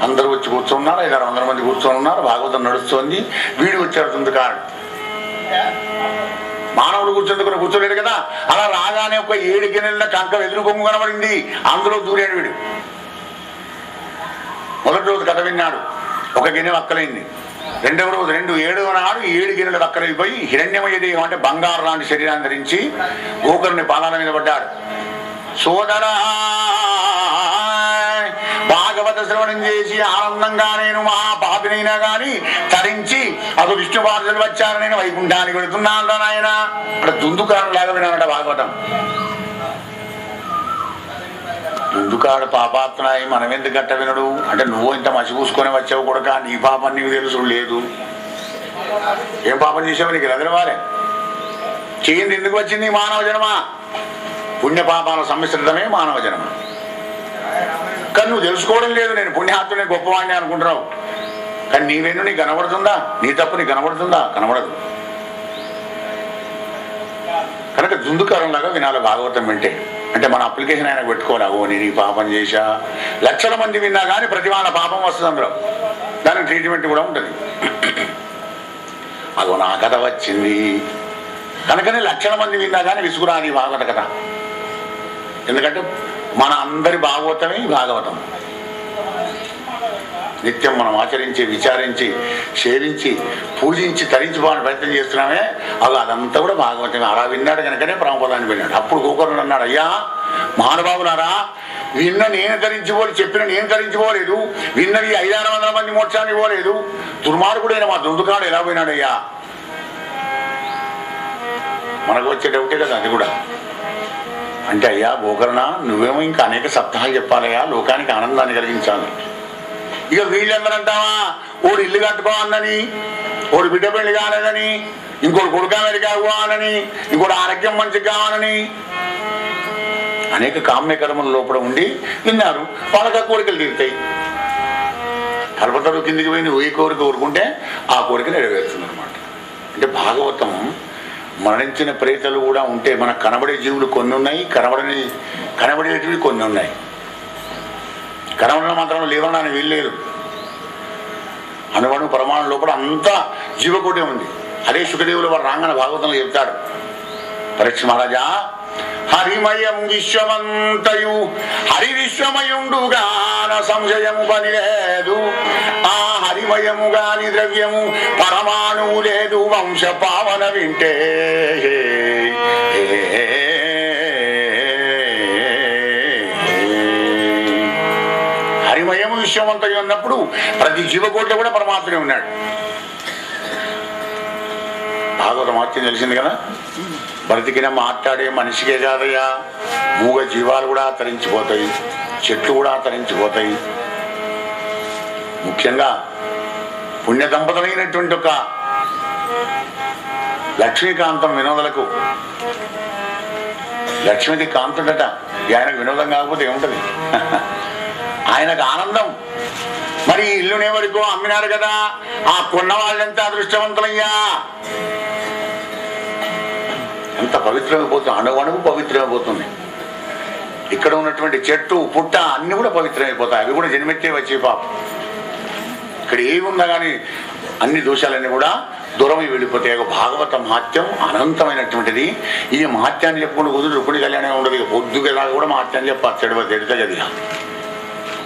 అందరూ వచ్చి కూర్చున్నారు, 500-600 మంది కూర్చొని ఉన్నారు. భాగవతం నడుస్తుంది. వీడు వచ్చాడు దుందుకారుడు. మానవులు కూర్చొని కూర్చోలేడు కదా. అలా రాగానే ఒక 7 గిన్నెల కంక ఎదురు కొమ్ము కనబడింది. అందులో దూరాడు వీడు. మొదటి రోజు కథ విన్నాడు, ఒక గిన్నె వక్కలైంది. రెండవ రోజు 7వ నాడు 7 గిన్నెలు వక్కలైపోయి హిరణ్యమయ దేహం అంటే బంగారు లాంటి శరీరాన్ని ధరించి గోకర్ణుని పాదాల మీద పడ్డాడు. సోదరా భాగవత శ్రవణం చేసి ఆనందంగా నేను మహాపాపినైనా గాని తరించి అది విష్ణు పార్వతులు వచ్చారు, నేను వైకుంఠానికి వెళుతున్నాను రా నాయన. అక్కడ దుందుకారులాగా వినాలట భాగవతం. దుందుకాడు పాపాత్మనాయి, మనం ఎందుకు గట్ట వినడు అంటే, నువ్వు ఇంత మసి పూసుకొని వచ్చావు కొడుక, నీ పాపం నీకు తెలుసు లేదు. ఏం పాపం చేసావు నీకు ఎదరవాలే? చేయింది ఎందుకు వచ్చింది మానవ జన్మ? పుణ్యపాపాల సమ్మిశ్రితమే మానవ జన్మ. కానీ నువ్వు తెలుసుకోవడం లేదు. నేను పుణ్యాత్తుని గొప్పవాణ్ణి అనుకుంటున్నావు, కానీ నీవేను నీకు కనబడుతుందా? నీ తప్పు నీకు కనబడుతుందా? కనబడదు. కనుక దుందుకారంలాగా వినాలి భాగవతం వింటే. అంటే మన అప్లికేషన్ ఆయన పెట్టుకోవాలి, ఓ నేను ఈ పాపం చేశా. లక్షల మంది విన్నా కానీ ప్రతి వాళ్ళ పాపం వస్తుంది అందులో, దానికి ట్రీట్మెంట్ కూడా ఉంటుంది. అదో నా కథ వచ్చింది కనుకనే లక్షల మంది విన్నా కానీ విసుగురాని భాగవత కథ. ఎందుకంటే మన అందరి భాగవతమే భాగవతం. నిత్యం మనం ఆచరించి, విచారించి, సేవించి, పూజించి, తరించుకోవాలని ప్రయత్నం చేస్తున్నామే, అదంతా కూడా భాగవతమే. అలా విన్నాడు కనుకనే పరమపదాన్ని విన్నాడు. అప్పుడు గోకర్ణుడు అన్నాడు, అయ్యా మహానుభావులారా, విన్న నేను తరించిపోలేదు, చెప్పిన నేను తరించిపోలేదు, విన్నది 500-600 మంది మోక్షాన్ని పోలేదు. దుర్మార్గుడైన మా దుందుకాడు ఎలా పోయినాడయ్యా? మనకు వచ్చే డౌటే కదా అది కూడా. అంటే అయ్యా గోకర్ణ, నువ్వేమో ఇంకా అనేక సప్తాహాలు చెప్పాలయ్యా, లోకానికి ఆనందాన్ని కలిగించాలి. ఇక వీళ్ళందరంటావా, ఓడి ఇల్లు కట్టుకోవాలని, ఓడి బిడ్డ పెళ్లి కాలేదని, ఇంకోటి కొడుకు అమెరికా కావాలని, ఇంకోటి ఆరోగ్యం మంచిగా కావాలని, అనేక కామ్య కర్మల లోపల ఉండి విన్నారు. వాళ్ళకి ఆ కోరికలు తీరుతాయి. కల్పతరు కిందికి పోయి నువ్వు ఏ కోరిక కోరుకుంటే ఆ కోరిక నెరవేరుతుంది అనమాట. అంటే భాగవతం మరణించిన ప్రేతలు కూడా ఉంటే, మనకు కనబడే జీవులు కొన్ని ఉన్నాయి, కనబడేటివి కొన్ని ఉన్నాయి. కనబడిన మాత్రం లేవడానికి వీల్లేదు. అణువణు పరమాణు లోపల అంతా జీవకోటి ఉంది. అదే శుకదేవులు వారు రాంగన భాగవతంలో చెప్తాడు, పరీక్ష మహారాజా, హరిమయం విశ్వమంతయు హరి విశ్వమయుండుగాన సంశయము పని లేదు. ఆ హరిమయము గాని ద్రవ్యము పరమాణువు లేదు. వంశ పావన వింటే హరిమయము విశ్వమంతయు అన్నప్పుడు ప్రతి జీవకోటిలో కూడా పరమాత్ముడే ఉన్నాడు. భాగవత మహత్యం తెలిసింది కదా. బ్రతికిన మాట్లాడే మనిషికే కాదయ్యా, మూగ జీవాలు కూడా తరించిపోతాయి, చెట్లు కూడా తరించిపోతాయి. ముఖ్యంగా పుణ్య దంపతులైనటువంటి ఒక లక్ష్మీకాంతం వినోదలకు, లక్ష్మికి కాంతుడట, ఆయనకు వినోదం కాకపోతే ఏముంటది? ఆయనకు ఆనందం. మరి ఇల్లునేవరికో అమ్మినారు కదా, ఆ కొన్న వాళ్ళంతా అదృష్టవంతులయ్యా. ఎంత పవిత్రమైపోతుంది, అణువణువు పవిత్రమైపోతుంది. ఇక్కడ ఉన్నటువంటి చెట్టు పుట్ట అన్ని కూడా పవిత్రమైపోతాయి. అవి కూడా జన్మెత్తే వచ్చే పాపం. ఇక్కడ ఏముందా కానీ అన్ని దోషాలన్నీ కూడా దూరమై వెళ్ళిపోతాయి. భాగవత మహాత్యం అనంతమైనటువంటిది. ఈ మహాత్యాన్ని చెప్పుకుంటూ కుదురు రుక్మిణి కళ్యాణం ఉండదు. పొద్దుగా కూడా మహాత్యాన్ని చెప్పాడు తెడితే గదిగా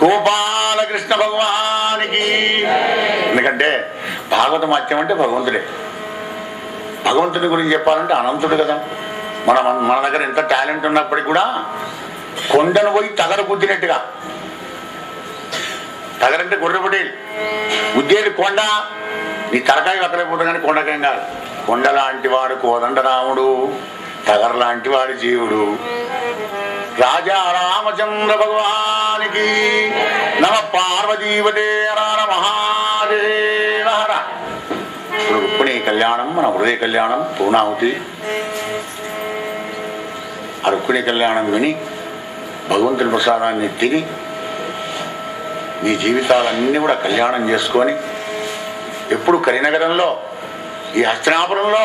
గోపాలకృష్ణ భగవానికి. ఎందుకంటే భాగవత మహాత్యం అంటే భగవంతుడే. భగవంతుని గురించి చెప్పాలంటే అనంతుడు కదా. మన దగ్గర ఎంత టాలెంట్ ఉన్నప్పటికీ కూడా కొండను పోయి తగర గుద్దినట్టుగా, తగరంటే గొర్రెపటేలు గుద్దేది కొండ, నీ తలకాయ అక్కడే పోతుంది కానీ కొండకేం కాదు. కొండ లాంటి వాడు కోదండ రాముడు, తగర లాంటి వాడు జీవుడు. రాజా రామచంద్ర భగవానికి నమ. పార్వతీవతే హర మహాదేవ హర. ఇప్పుడు రుక్మిణి కళ్యాణం, మన హృదయ కళ్యాణం, పూర్ణాహుతి. ఆ రుక్మిణి కళ్యాణం విని భగవంతుని ప్రసాదాన్ని తిని మీ జీవితాలన్నీ కూడా కళ్యాణం చేసుకొని ఎప్పుడు కరీనగరంలో ఈ హస్తినాపురంలో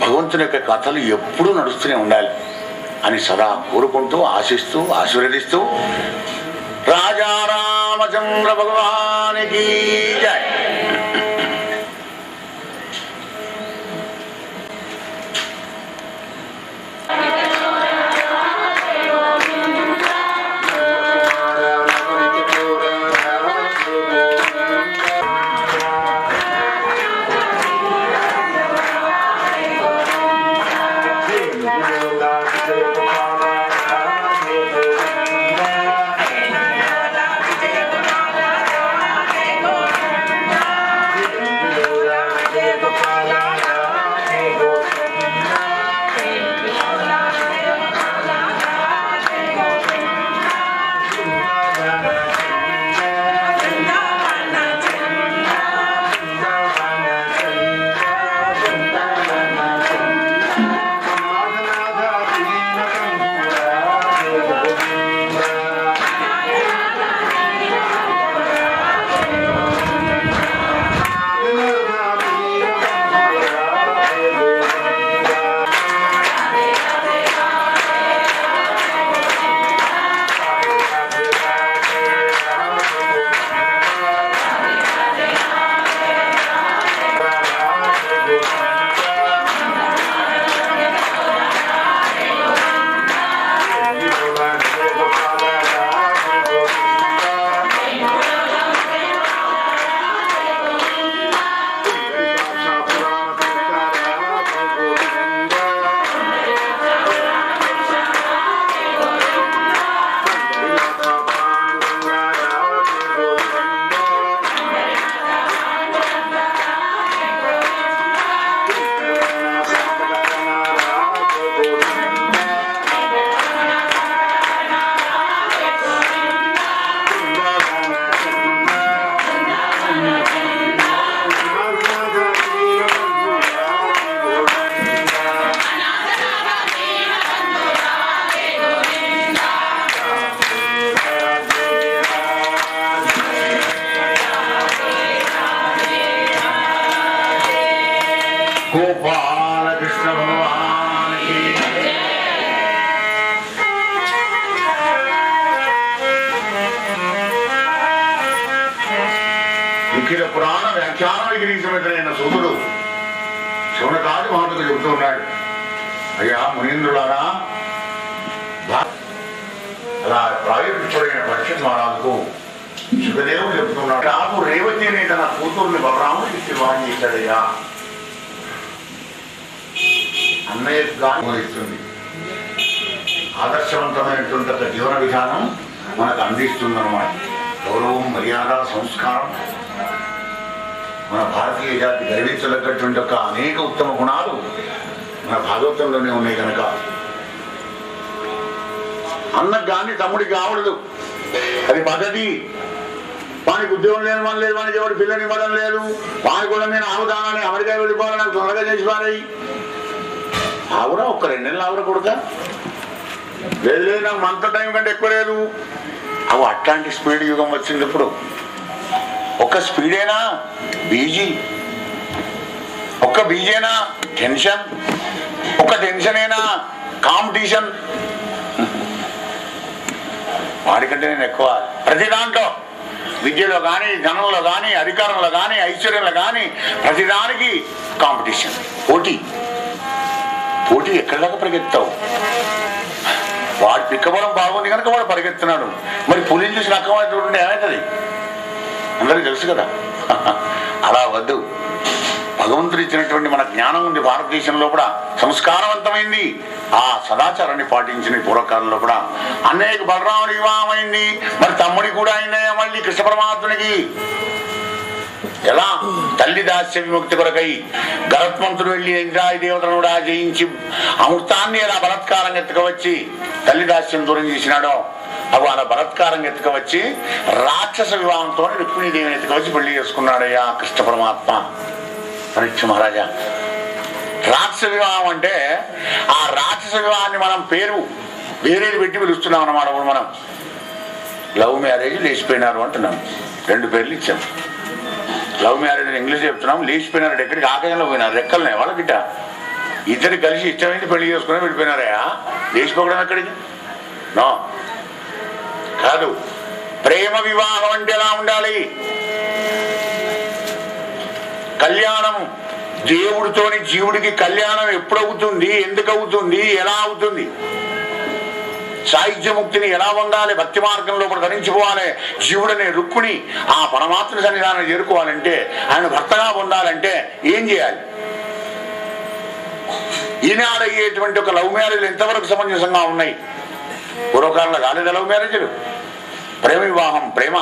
భగవంతుని యొక్క కథలు ఎప్పుడూ నడుస్తూనే ఉండాలి అని సదా కోరుకుంటూ, ఆశిస్తూ, ఆశీర్వదిస్తూ రాజా రామచంద్ర భగవానికి జై. గోపాలకృష్ణ భగవానికి. నిఖిల పురాణ వ్యాఖ్యానం గిరి సమేతుడైన సూతుడు శౌనకాది మహర్షులకు చెబుతూ ఉన్నాడు, అయ్యా మునీంద్రులారా, అలా ప్రాయోగితుడైన పరీక్షిత్ మహారాజుకు సుఖదేవుడు చెబుతున్నాడు, నాకు రేవతి అనే తన కూతుర్ని బలరాముడికి వివాహం చేశాడయ్యా. అన్నయ్యగా ఇస్తుంది. ఆదర్శవంతమైనటువంటి ఒక జీవన విధానం మనకు అందిస్తుందన్నమాట. గౌరవం, మర్యాద, సంస్కారం, మన భారతీయ జాతి గర్వించదగ్గటువంటి ఒక అనేక ఉత్తమ గుణాలు మన భాగవతంలోనే ఉన్నాయి కనుక అన్నకు కానీ తమ్ముడికి కావడదు. అది పద్ధతి. వానికి ఉద్యోగం లేదు, మన లేదు, వానికి ఎవరు పిల్లని ఇవ్వడం లేదు, వాని కూడా నేను ఆవుదానని అమెరికా వెళ్ళిపోవాలని నాకు తొందరగా చేసి పారాయి. ఆవురా, ఒక్క 2 నెలలు ఆవురా కొడుక, లేదు లేదు నాకు మంత టైం కంటే ఎక్కువ లేదు. అవి అట్లాంటి స్పీడ్ యుగం వచ్చింది. ఇప్పుడు ఒక్క స్పీడేనా బీజీ, ఒక్క బీజేనా టెన్షన్, ఒక్క టెన్షనేనా కాంపిటీషన్. వాడికంటే నేను ఎక్కువ ప్రతి దాంట్లో, విద్యలో కానీ, ధనంలో కానీ, అధికారంలో కానీ, ఐశ్వర్యంలో కానీ, ప్రతిదానికి కాంపిటీషన్, పోటీ. పోటీ ఎక్కడి దాకా పరిగెత్తావు? వాడు పిక్కబలం బాగుంది కనుక వాడు పరిగెత్తున్నాడు. మరి పులిని చూసి రకమైన చూడండి ఏమవుతుంది? అందరికీ తెలుసు కదా. అలా వద్దు. భగవంతుడు ఇచ్చినటువంటి మన జ్ఞానం ఉంది భారతదేశంలో కూడా, సంస్కారవంతమైంది. ఆ సదాచారాన్ని పాటించిన పూర్వకాలంలో కూడా అన్నయ్యకు బలరాముడి వివాహం అయింది. మరి తమ్ముడి కూడా అయినాయి మళ్ళీ కృష్ణ పరమాత్మునికి. ఎలా? తల్లి దాస్య విముక్తి కొరకై గరత్మంతుడు వెళ్ళి ఇంద్రాది దేవతలను కూడా జయించి అమృతాన్ని ఎలా బలత్కారంగా ఎత్తుకవచ్చి తల్లి దాస్యం దూరం చేసినాడో, అవి అలా బలత్కారంగా ఎత్తుకవచ్చి రాక్షస వివాహంతో రుక్మిణీదేవిని ఎత్తుకవచ్చి పెళ్లి చేసుకున్నాడయ్యా కృష్ణ పరమాత్మ. పరీక్ష మహారాజా, రాక్షస వివాహం అంటే ఆ రాక్షస వివాహాన్ని మనం పేరు వేరేది పెట్టి పిలుస్తున్నాం అన్నమాట. ఇప్పుడు మనం లవ్ మ్యారేజ్ లేచిపోయినారు అంటున్నాం, 2 పేర్లు ఇచ్చాం. లవ్ మ్యారేజ్ ఇంగ్లీష్ చెప్తున్నాం, లేచిపోయినారు. ఎక్కడికి ఆకాశంలో పోయినారు, రెక్కలనే వాళ్ళకిట. ఇద్దరు కలిసి ఇష్టమైంది పెళ్లి చేసుకుని వెళ్ళిపోయినారయా. లేచిపోకడం ఎక్కడికి? నో, కాదు. ప్రేమ వివాహం అంటే ఎలా ఉండాలి? కళ్యాణం, దేవుడితోని జీవుడికి కళ్యాణం ఎప్పుడవుతుంది, ఎందుకు అవుతుంది, ఎలా అవుతుంది? సాహిత్యముక్తిని ఎలా పొందాలి? భక్తి మార్గంలో కూడా ధరించుకోవాలి. జీవుడనే రుక్కుని ఆ పరమాత్మ సన్నిధానం చేరుకోవాలంటే, ఆయన భర్తగా పొందాలంటే ఏం చేయాలి? ఈనాడయ్యేటువంటి ఒక లవ్ మ్యారేజ్ ఎంతవరకు సమంజసంగా ఉన్నాయి? పూర్వకాలంలో కాలేదు లవ్ మ్యారేజ్లు. ప్రేమ వివాహం, ప్రేమ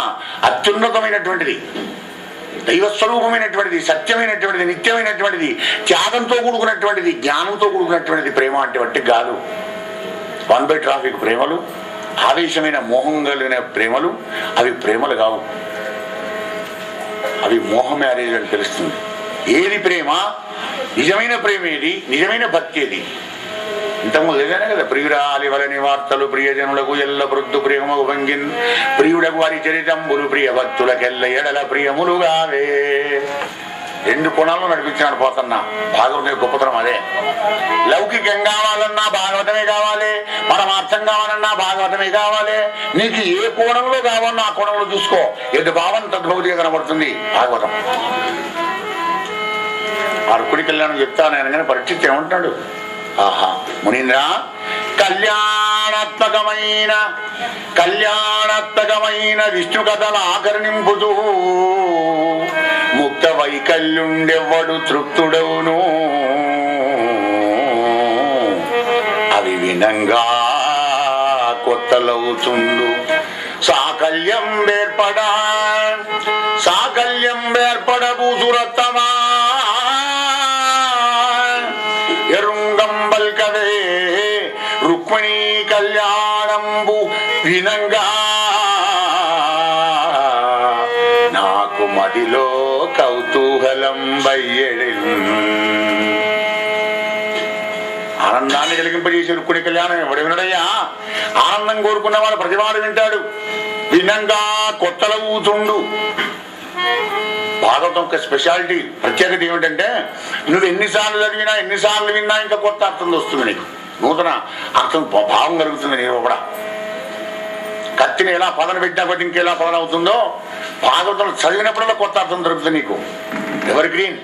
అత్యున్నతమైనటువంటిది, దైవస్వరూపమైనటువంటిది, సత్యమైనటువంటిది, నిత్యమైనటువంటిది, త్యాగంతో కూడుకున్నటువంటిది, జ్ఞానంతో కూడుకున్నటువంటిది. ప్రేమ అంటే వట్టి కాదు. 1 బై ట్రాఫిక్ ప్రేమలు, ఆవేశమైన మోహం కలిగిన ప్రేమలు, అవి ప్రేమలు కావు. అవి మోహ మ్యారేజ్ అని తెలుస్తుంది. ఏది ప్రేమ? నిజమైన ప్రేమ ఏది? నిజమైన భక్తి ఏది? ఇంతకుముందు ఏదైనా కదా, ప్రియురాలి వలని వార్తలు ప్రియజనులకు ఎల్ల వృద్ధు ప్రియమగు భంగిన్ ప్రియుడకు వారి చరితంబులు ప్రియ భక్తులకెల్ల ఎడల ప్రియములుగావే. 2 కోణాల్లో నడిపించినాడు పోతన్నా. భాగవతం గొప్పతనం అదే. లౌకికం కావాలన్నా భాగవతమే కావాలి, పరమార్థం కావాలన్నా భాగవతమే కావాలి. నీకు ఏ కోణంలో కావాలన్నా ఆ కోణంలో చూసుకో. ఎదు భావం తద్భౌతిగా కనబడుతుంది భాగవతం. అర్కుడి కళ్యాణం చెప్తాను అనగానే పరీక్షిత్ ఏమంటాడు? ఆహా మునీంద్ర, కళ్యాణాత్మకమైన విష్ణు కథల ఆకర్ణింపుతూ ముక్త వైకల్యుండెవ్వడు తృప్తుడవును. అవి వినంగా కొత్తలవుతుండు. సాకల్యం ఏర్పడబూసురత్తమా ఎరుంగంబల్ కదే రుక్మిణీ కళ్యాణంబు వినంగా నాకు మదిలో కౌతూహలం బయ్యడి. ఆనందాన్ని కలిగింపజేసి రుక్మిణీ కళ్యాణం ఎవడు వినడయ్యా? ఆనందం కోరుకున్నవాడు ప్రతివాడు వింటాడు. వినంగా కొత్తలవుతుండు. భాగవతం యొక్క స్పెషాలిటీ, ప్రత్యేకత ఏమిటంటే, నువ్వు ఎన్నిసార్లు చదివినా, ఎన్నిసార్లు విన్నా ఇంకా కొత్త అర్థం వస్తుంది. నీకు నూతన అర్థం, భావం కలుగుతుంది. నీకు కూడా కత్తిని ఎలా పదన పెట్టినా కొద్ది ఇంకెలా పదన అవుతుందో, భాగవతం చదివినప్పుడల్లా కొత్త అర్థం దొరుకుతుంది నీకు. Ever green.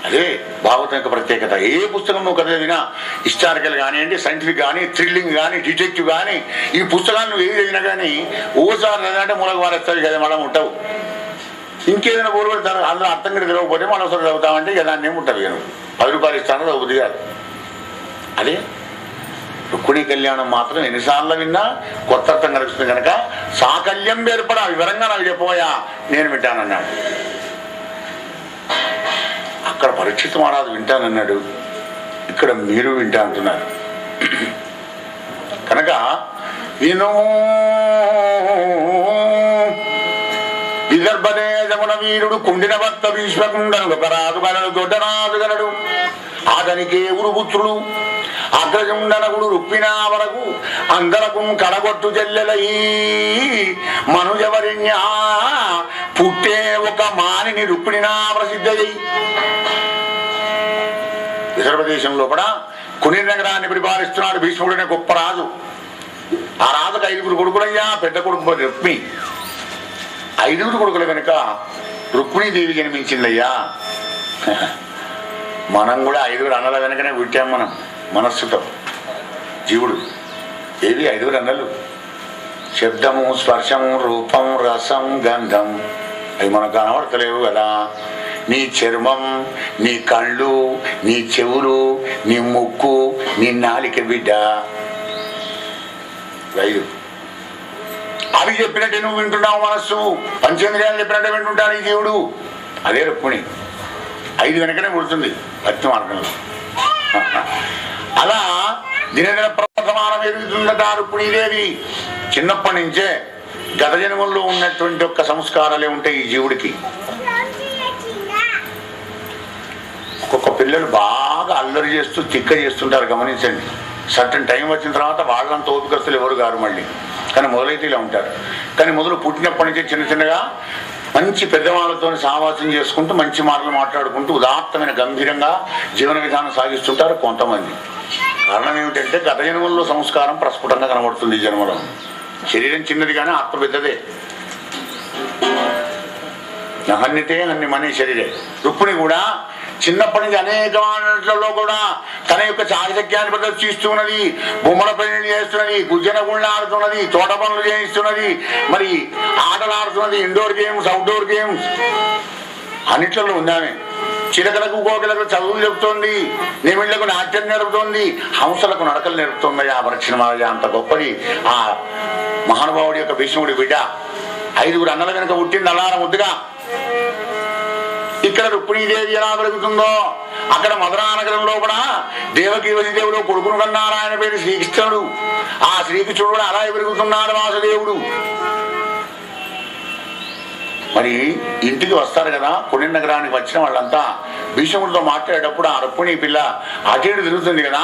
అదే భాగవతం యొక్క ప్రత్యేకత. ఏ పుస్తకం నువ్వు చదివినా, హిస్టారికల్ కానివ్వండి, సైంటిఫిక్ కానీ, థ్రిల్లింగ్ కానీ, డిటెక్టివ్ కానీ, ఈ పుస్తకాన్ని నువ్వు ఏది చదివినా కానీ ఓసారి చదివినంటే మూలకు వారేస్తావు కదా, మనం ఉంటావు. ఇంకేదైనా ఊరు పెడతారు, అందులో అర్థం కూడా తెలియకపోతే మనం ఒకసారి చదువుతామంటే ఇక దాన్ని ఏమి ఉంటుంది. నేను 10 రూపాయలు ఇస్తాను చదువుతుంది కాదు. అదే రుక్మిణీ కళ్యాణం మాత్రం ఎన్నిసార్లు విన్నా కొత్త అర్థం కలుగుతుంది కనుక సాకల్యం ఏర్పడా వివరంగా నాకు చెప్పబోయా, నేను వింటానన్నాడు. అక్కడ పరీక్షిత్ మహారాజు వింటానన్నాడు, ఇక్కడ మీరు వింటా అంటున్నారు కనుక విను. విదర్భదేశమున వీరుడు కుండిన భక్త భీష్మకుండను ఒక రాజు గలడు, దొడ్డరాజు గలడు. అతనికే ఉరుపుత్రుడు అగ్రజుండనగుడు రుక్మిణా వరకు అందరకు కడగొట్టు చెల్లెలై మనుజవరిణ్య పుట్టే ఒక మానిని రుక్మిణినా ప్రసిద్ధయ్యి. విదర్భదేశం లోపల కుని నగరాన్ని పరిపాలిస్తున్నాడు భీష్ముడనే గొప్ప రాజు. ఆ రాజుకు 5 కొడుకులయ్యా. పెద్ద కొడుకు రుక్మి. 5 కొడుకుల కనుక రుక్మిణీదేవి జన్మించిందయ్యా. మనం కూడా 5 అన్నల వెనకనే పుట్టాం. మనం మనస్సుతో జీవుడు ఏవి 5 అన్నలు? శబ్దము, స్పర్శము, రూపం, రసం, గంధం. అవి మనకు కనబడతలేవు కదా. నీ చర్మం, నీ కళ్ళు, నీ చెవులు, నీ ముక్కు, నీ నాలిక బిడ్డ. 5 అవి చెప్పినట్టే నువ్వు వింటున్నావు. మనస్సు, పంచేంద్రియాలు చెప్పినట్టే వింటుంటాడు ఈ జీవుడు. అదే రుక్మిణి. 5 వెనకనే పుడుతుంది భక్తి మార్గంలో. అలా దినదిన ప్రవర్తమానం ఎదుగుతుందట రుక్మిణీదేవి. చిన్నప్పటి నుంచే గత జన్మల్లో ఉన్నటువంటి ఒక్క సంస్కారాలే ఉంటాయి ఈ జీవుడికి. ఒక్కొక్క పిల్లలు బాగా అల్లరి చేస్తూ తిక్క చేస్తుంటారు, గమనించండి. సర్టన్ టైం వచ్చిన తర్వాత వాళ్ళంత ఓపికస్తులు ఎవరు గారు మళ్ళీ, కానీ మొదలైతే ఇలా ఉంటారు. కానీ మొదలు పుట్టినప్పటి నుంచే చిన్న చిన్నగా మంచి పెద్దవాళ్ళతో సావాసం చేసుకుంటూ మంచి మాటలు మాట్లాడుకుంటూ ఉదాత్తమైన గంభీరంగా జీవన విధానం సాగిస్తుంటారు కొంతమంది. కారణం ఏమిటంటే గత జన్మల్లో సంస్కారం ప్రస్ఫుటంగా కనబడుతుంది. ఈ జన్మలో శరీరం చిన్నది కానీ ఆత్మ పెద్దదే. నహన్నితే అన్ని మనీ శరీరే. రుక్మిణి కూడా చిన్నప్పటి నుంచి అనేక వాటిలో కూడా తన యొక్క చాకచక్యాన్ని ప్రదర్శిస్తున్నది. బొమ్మల పెళ్లి చేస్తున్నది, గుజ్జన గుళ్ళు ఆడుతున్నది, తోట పనులు చేయిస్తున్నది, మరి ఆటలు ఆడుతున్నది, ఇండోర్ గేమ్స్, అవుట్డోర్ గేమ్స్ అన్నిట్లలో ఉందామే. చిలకలకు కోకిలకు చదువులు చెబుతోంది, నిమిళ్లకు నాట్యం నేర్పుతోంది, హంసలకు నడకలు నేర్పుతోంది. ఆ పరీక్షణ అంత గొప్పది ఆ మహానుభావుడి యొక్క భీష్ముడి బిడ్డ. 5 అన్నల వెనుక పుట్టింది అల్లార ముద్దుగా. ఇక్కడ రుక్మిణీదేవి ఎలా పెరుగుతుందో అక్కడ మధురానగరంలో కూడా దేవకీ వసుదేవుడు కొడుకును కన్నారు. ఆయన పేరు శ్రీకృష్ణుడు. ఆ శ్రీకృష్ణుడు కూడా అలా పెరుగుతున్నాడు వాసుదేవుడు. మరి ఇంటికి వస్తారు కదా, పుణ్య నగరానికి వచ్చిన వాళ్ళంతా భీష్ముడితో మాట్లాడేటప్పుడు ఆ రుక్మిణీ పిల్ల అటేడు తిరుగుతుంది కదా,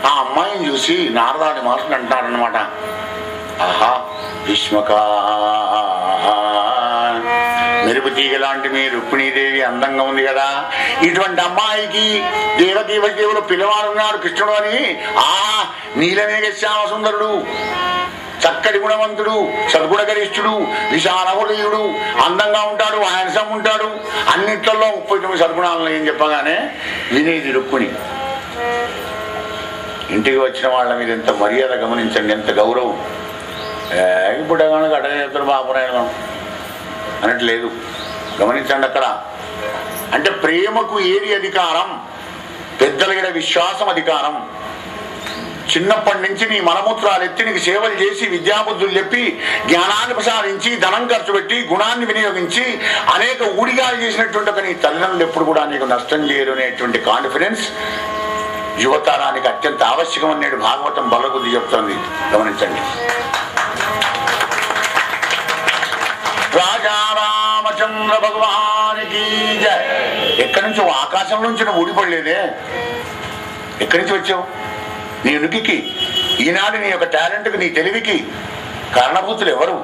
ఆ అమ్మాయిని చూసి నారదాది మహర్షులు అంటారనమాట, ఆహా భీష్మక మెరుపు తీగ లాంటి మీ రుక్మిణీదేవి అందంగా ఉంది కదా, ఇటువంటి అమ్మాయికి దేవకీ వసుదేవుడు పిల్లవాడున్నాడు కృష్ణుడు అని. ఆ నీలమేఘ శ్యామ సుందరుడు, చక్కటి గుణవంతుడు, సద్గుణగరిష్ఠుడు, విశాల హృదయుడు, అందంగా ఉంటాడు, హ్యాండ్సమ్ ఉంటాడు, అన్నిట్లలో 39 సద్గుణాలను ఏం చెప్పగానే వినేది రుక్మిణి. ఇంటికి వచ్చిన వాళ్ళ మీద ఎంత మర్యాద గమనించండి, ఎంత గౌరవం. ఇప్పుడు అడగేస్తారు బాపురాయణం అనట్లేదు, గమనించండి. అక్కడ అంటే ప్రేమకు ఏది అధికారం? పెద్దలగిన విశ్వాసం అధికారం. చిన్నప్పటి నుంచి నీ మలమూత్రాలు ఎత్తి నీకు సేవలు చేసి విద్యాబుద్ధులు చెప్పి జ్ఞానాన్ని ప్రసాదించి ధనం ఖర్చు పెట్టి గుణాన్ని వినియోగించి అనేక ఊడిగాలు చేసినటువంటి ఒక నీ తల్లిదండ్రులు ఎప్పుడు కూడా నీకు నష్టం చేయరు అనేటువంటి కాన్ఫిడెన్స్ యువతరానికి అత్యంత ఆవశ్యకం అనేటు భాగవతం బలగుద్ది చెప్తోంది, గమనించండి. రాజా రామచంద్ర భగవానికి జయ. ఎక్కడి నుంచి ఆకాశం నుంచి నువ్వు ఊడిపడలేదే, ఎక్కడి నుంచి వచ్చావు? నీ ఉనికికి, ఈనాడు నీ యొక్క టాలెంట్కి, నీ తెలివికి కారణభూతులు ఎవరు?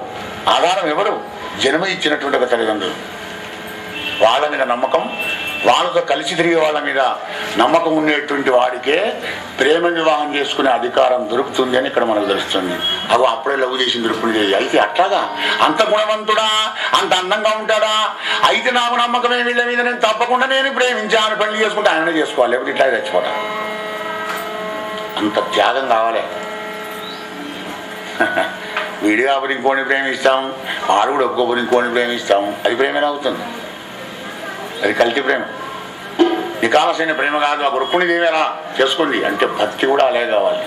ఆధారం ఎవరు? జన్మ ఇచ్చినటువంటి ఒక తల్లిదండ్రులు. వాళ్ళ మీద నమ్మకం, వాళ్ళతో కలిసి తిరిగే వాళ్ళ మీద నమ్మకం ఉండేటువంటి వాడికే ప్రేమ వివాహం చేసుకునే అధికారం దొరుకుతుంది అని ఇక్కడ మనకు తెలుస్తుంది. అగో అప్పుడే లవ్ చేసి దొరుకుతుంది. అయితే అట్లాగా అంత గుణవంతుడా, అంత అందంగా ఉంటాడా, అయితే నాకు నమ్మకమే వీళ్ళ మీద, నేను తప్పకుండా నేను ప్రేమించాను, పెళ్లి చేసుకుంటే ఆయననే చేసుకోవాలి, లేకపోతే ఇట్లా చచ్చిపోతా. అంత త్యాగం కావాలి. వీడిగా ఇంకోని ప్రేమిస్తాం, వాడు కూడా ఒక్కొక్కరు ఇంకోని ప్రేమిస్తాం, అది ప్రేమేనా అవుతుంది? అది కల్తీ ప్రేమ, నికాలసైన ప్రేమ కాదు. ఆ రుక్మిణి దేవేలా చేసుకోండి అంటే భక్తి కూడా అలాగే కావాలి.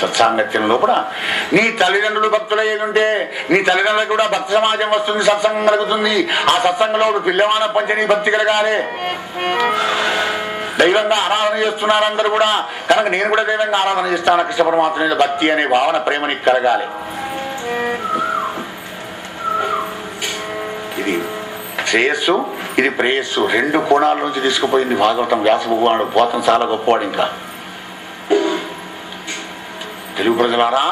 సత్సాంగత్యంలో కూడా నీ తల్లిదండ్రులు భక్తులు ఏదుంటే నీ తల్లిదండ్రులకు కూడా భక్తి సమాజం వస్తుంది, సత్సంగం కలుగుతుంది. ఆ సత్సంగంలో పిల్లవాన పంచని భక్తి కలగాలి. దైవంగా ఆరాధన చేస్తున్నారు అందరూ కూడా, కనుక నేను కూడా దైవంగా ఆరాధన చేస్తాను, కృష్ణ పరమాత్మ మీద భక్తి అనే భావన ప్రేమని కలగాలి. ఇది శ్రేయస్సు, ఇది ప్రేయస్సు, రెండు కోణాల నుంచి తీసుకుపోయింది భాగవతం. వ్యాస భగవానుడు పోతం చాలా గొప్పవాడు. ఇంకా తెలుగు ప్రజలారా,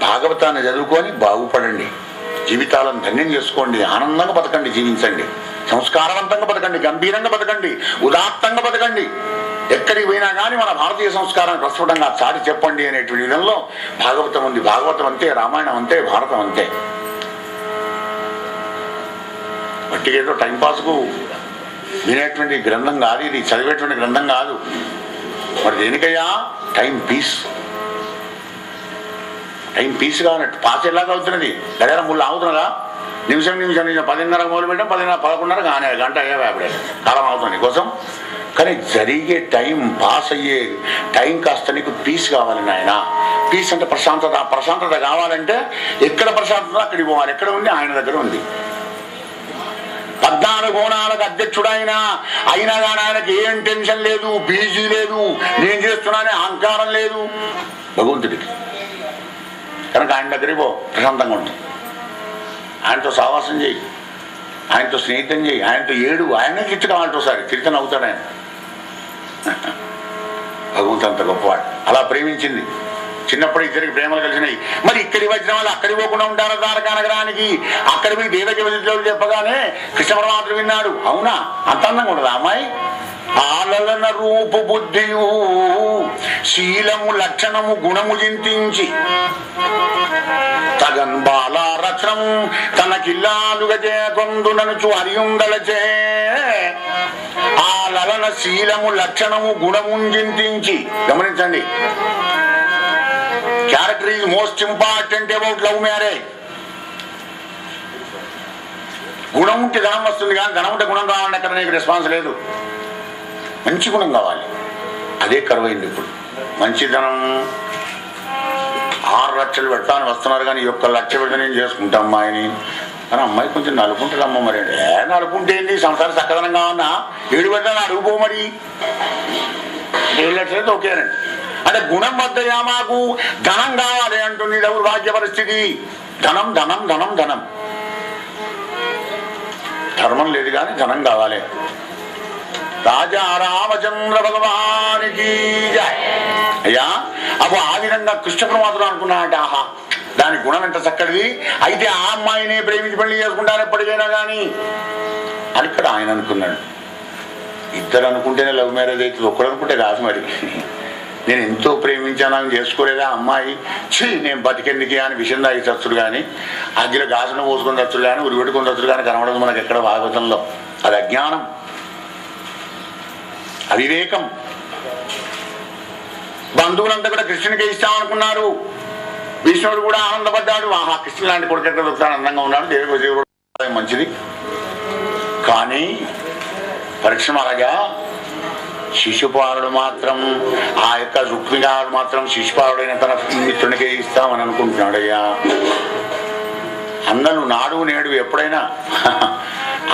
భాగవతాన్ని చదువుకొని బాగుపడండి, జీవితాలను ధన్యం చేసుకోండి, ఆనందంగా బతకండి, జీవించండి, సంస్కారవంతంగా బతకండి, గంభీరంగా బతకండి, ఉదాత్తంగా బతకండి. ఎక్కడికి పోయినా కానీ మన భారతీయ సంస్కారాన్ని ప్రస్ఫుటంగా చాటి చెప్పండి అనేటువంటి విధంలో భాగవతం ఉంది. భాగవతం అంతే, రామాయణం అంతే, భారతం అంతే. బట్టికేదో టైంపాస్కు వినేటువంటి గ్రంథం కాదు ఇది, చదివేటువంటి గ్రంథం కాదు. మరి దేనికయ్యా? Time piece. టైం పీస్ కానట్టు పాస్ ఎలాగ అవుతున్నది? దగ్గర ముళ్ళు ఆగుతున్నదా? నిమిషం 10:30 మొదలు పెట్టాం, 11:30 కానీ గంట అయ్యా అప్పుడే కాలం అవుతుంది కోసం. కానీ జరిగే టైం, పాస్ అయ్యే టైం కాస్త నీకు పీస్ కావాలి నాయన. పీస్ అంటే ప్రశాంతత. ప్రశాంతత కావాలంటే ఎక్కడ ప్రశాంతత అక్కడికి పోవాలి. ఎక్కడ ఉంది? ఆయన దగ్గర ఉంది. 14 కోణాలకు అధ్యక్షుడు ఆయన అయినా కానీ ఆయనకి ఏం టెన్షన్ లేదు, బీజీ లేదు, నేను చేస్తున్నానే అహంకారం లేదు భగవంతుడికి. కనుక ఆయన దగ్గరికి పో, ప్రశాంతంగా ఉంటుంది. ఆయనతో సావాసం చేయి, ఆయనతో స్నేహితం చేయి, ఆయనతో ఏడు, ఆయనే తిట్టు కావాలంటే ఒకసారి తిరిగి నవ్వుతాడు ఆయన. భగవంతు అంత గొప్పవాడు. అలా ప్రేమించింది. చిన్నప్పుడు ఇద్దరికి ప్రేమలు కలిసినాయి. మరి ఇక్కడికి వచ్చిన వాళ్ళు అక్కడికి పోకుండా ఉంటారు ద్వారకా నగరానికి. అక్కడి పోయి దేవకి వదిలితో చెప్పగానే కృష్ణ పరమాత్మ విన్నాడు. అవునా, అంత అందంగా ఉండదు అమ్మాయి? ఆలలన రూపు బుద్ధియు శీలము లక్షణము గుణము చింతించి తగన్ బాలారత్నం తనకిల్లాలుగా చేకొందుననుచు అరియుందలచే. ఆ లలన శీలము లక్షణము గుణము చింతించి. గమనించండి, character is most important about love marriage. గుణం ఉంటే ధనం వస్తుంది, కానీ ధనం ఉంటే గుణం రావాలంటే అక్కడ నీకు రెస్పాన్స్ లేదు. మంచి గుణం కావాలి, అదే కరువైంది ఇప్పుడు. మంచి ధనం 6 లక్షలు పెడతాను వస్తున్నారు, కానీ 1 లక్ష పెడితే నేను చేసుకుంటా అమ్మాయిని. కానీ అమ్మాయి కొంచెం నలుపుంటుందమ్మ. మరి నలుపుంటే ఏంటి? సంసారం చక్కదనం కావన్నా 7 పెడతాను అడుగుపో. మరి 7 లక్షలు అయితే ఓకేనండి. అంటే గుణం వద్దయా, మాకు ధనం కావాలి అంటుంది దౌర్భాగ్య పరిస్థితి. ధనం ధనం ధనం ధనం. ధర్మం లేదు కానీ ధనం కావాలి. రాజా రామచంద్ర భగవానికి అయ్యా. అప్పుడు ఆ విధంగా కృష్ణ పరమాత్మ అనుకున్నాడంటే, ఆహా దాని గుణం ఎంత చక్కడిది, అయితే ఆ అమ్మాయిని ప్రేమించి పెళ్లి చేసుకుంటాను ఎప్పటికైనా కానీ అని ఇక్కడ ఆయన అనుకున్నాడు. ఇద్దరు అనుకుంటేనే లవ్ మ్యారేజ్ అవుతుంది, ఒక్కడు అనుకుంటే కాదు. మరి నేను ఎంతో ప్రేమించాను అని చేసుకోలేదా అమ్మాయి? నేను బతికెందుకే అని విషయం తాగి చచ్చుడు కానీ, అగ్గిలో గాసును పోసుకొని చచ్చుడు కానీ, ఉరి పెట్టుకొని చచ్చుడు కానీ కనబడదు మనకు ఎక్కడ భాగవతంలో. అది అజ్ఞానం, అవివేకం. బంధువులంతా కూడా కృష్ణునికి ఇస్తామనుకున్నారు. భీష్ముడు కూడా ఆనందపడ్డాడు. ఆహా కృష్ణుడు లాంటి కొడుకు ఎక్కడ దొరుకుతాడు, అందంగా ఉన్నాడు, దేవుడు మంచిది. కానీ పరీక్ష అలాగా శిశుపాలుడు మాత్రం, ఆ యొక్క రుక్మిణాడు మాత్రం శిశుపాలుడైన తన మిత్రునికే ఇస్తామని అనుకుంటున్నాడయ్యా. అన్నలు నాడు నేడు ఎప్పుడైనా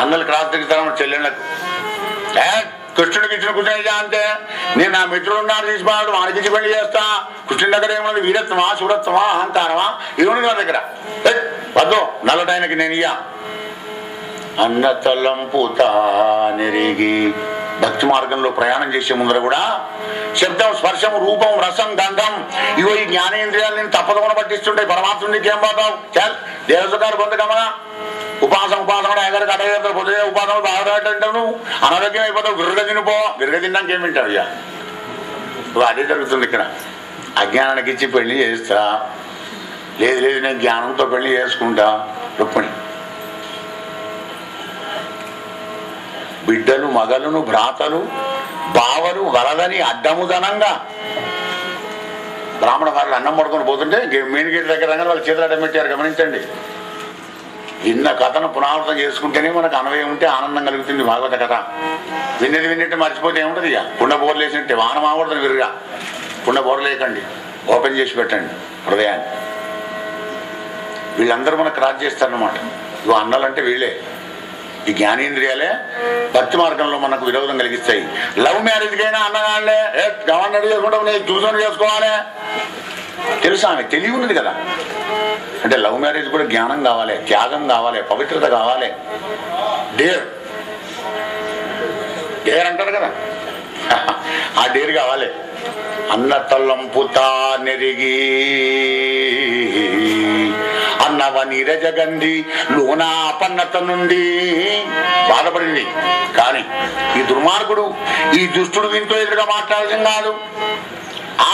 అన్నలు క్రాంతికిస్తాను చెల్లెళ్ళకు. కృష్ణుడికి ఇచ్చిన కూర్చొని అంటే నేను నా మిత్రుడు ఉన్నాడు శిశుపాలుడు, వాడికి పెళ్లి చేస్తా. కృష్ణుడి దగ్గర ఏమన్నది? వీరత్వమా, శూరత్వమా, అహంకారమా? ఏముంది వాడి దగ్గర? వద్దు, నల్లటైనకి నేను ఇయ్యా అన్న తలంపుతా నెరిగి. భక్తి మార్గంలో ప్రయాణం చేసే ముందర కూడా శబ్దం, స్పర్శం, రూపం, రసం, గంధం, ఇవో ఈ జ్ఞానేంద్రియాలు నేను తప్పకుండా పట్టిస్తుంటాయి. పరమాత్ముడికి ఏం పోతావు? చాలు దేవసకాలు కొంత గమన ఉపాసం కూడా ఎగరికి అడగ పొద్దునే ఉపాసం బాగా అంటావు, అనారోగ్యం అయిపోతావు, విరగ తినిపో. విరగ తిన్నాక ఏం వింటావు? ఇక అదే జరుగుతుంది ఇక్కడ. అజ్ఞానానికి ఇచ్చి పెళ్లి చేస్తా, లేదు లేదు నేను జ్ఞానంతో పెళ్లి చేసుకుంటా. రుక్మిణి బిడ్డలు మగలను భ్రాతలు బావలు వరదని అడ్డముదనంగా బ్రాహ్మణ వారు అన్నం పడుకొని పోతుంటే మెయిన్ గేట్ దగ్గర వాళ్ళు చేతులు అడ్డం పెట్టారు. గమనించండి. విన్న కథను పునరావృతం చేసుకుంటేనే మనకు అన్వయం ఉంటే ఆనందం కలుగుతుంది. భాగవత కథ విన్నట్టు మర్చిపోతే ఏముంటుంది? ఇక కుండ బోర్లు వేసినట్టే వాన మావడుతుంది. విరుగా కుండ బోర్లు వేయకండి, ఓపెన్ చేసి పెట్టండి హృదయాన్ని. వీళ్ళందరూ మనకు రాజు చేస్తారన్నమాట. ఇగో అన్నాలంటే వీళ్ళే. ఈ జ్ఞానేంద్రియాలే భక్తి మార్గంలో మనకు విరోధం కలిగిస్తాయి. లవ్ మ్యారేజ్కైనా అన్నగాళ్ళే గవర్నర్ చేసుకుంటాం, నేను చూసుకొని చేసుకోవాలి. తెలుసా? ఆమె తెలివి ఉన్నది కదా. అంటే లవ్ మ్యారేజ్ కూడా జ్ఞానం కావాలి, త్యాగం కావాలి, పవిత్రత కావాలి. డేర్ డేర్ అంటారు కదా, ఆ డేర్ కావాలి. అన్న తల్లంపుతా నెరిగి అన్నవ నీరజగంధి లోనా అపన్నత నుండి బాధపడింది. కానీ ఈ దుర్మార్గుడు, ఈ దుష్టుడు దీంతో ఎదురుగా మాట్లాడటం కాదు.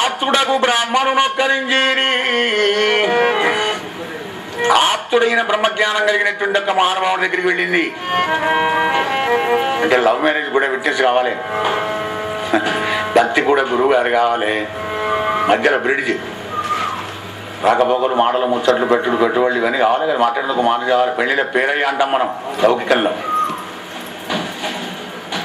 ఆప్తుడకు బ్రాహ్మణునొక్కరింజీరి, ఆప్తుడైన బ్రహ్మజ్ఞానం కలిగినటువంటి ఒక మానవాడి దగ్గరికి వెళ్ళింది. అంటే లవ్ మ్యారేజ్ కూడా విట్నెస్ కావాలి, భక్తి కూడా గురువు గారు కావాలి, మధ్యలో బ్రిడ్జ్, రాకపోకలు మాటలు ముచ్చట్లు పెట్టుబడులు ఇవన్నీ కావాలి కదా. మాట్లాడేందుకు మాట కావాలి. పెళ్లిలో పేరయ్య అంటాం మనం లౌకికంలో.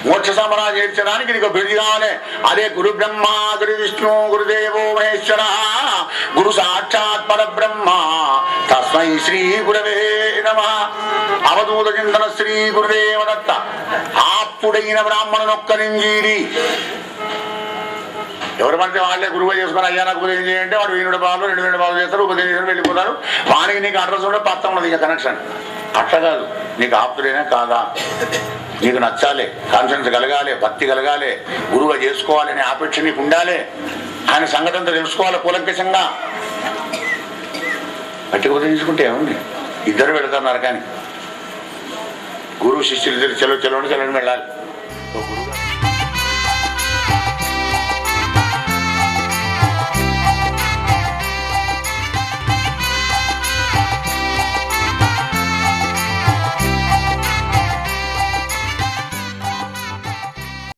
మోక్ష సమరా చేర్చడానికి నీకు బ్రిడ్జ్ కావాలి. అదే గురు బ్రహ్మ గురు విష్ణు గురుదేవో మహేశ్వర గురు సాక్షాత్ పరబ్రహ్మ తస్మై శ్రీ గురవే నమః. అవధూత చింతన శ్రీ గురుదేవ దత్త. ఆప్తుడైన బ్రాహ్మణునొక్కరింజీరి. ఎవరు పడితే వాళ్ళే గురువు చేసుకుని అయ్యా నాకు ఉపదేశం చేయంటే వాడు 1000 రూపాయలు 2000 రూపాయలు చేస్తారు, ఉపదేశం చేసి వెళ్ళిపోతారు. వానికి నీకు అడ్రస్ ఉంటే పత్తం ఉన్నది, ఇక కనెక్షన్. అట్లా కాదు. నీకు ఆప్తుడైనా కాదా, నీకు నచ్చాలి, కాన్ఫిడెన్స్ కలగాలి, భక్తి కలగాలి, గురువుగా చేసుకోవాలి అనే ఆపేక్ష నీకు ఉండాలి. ఆయన సంగతి అంతా తెలుసుకోవాలి కూలంకషంగా. బట్టి ఉపదేశించుకుంటే ఏముంది, ఇద్దరు వెళుతున్నారు. కానీ గురువు శిష్యులు చెలో చెలోని వెళ్ళాలి. గురువు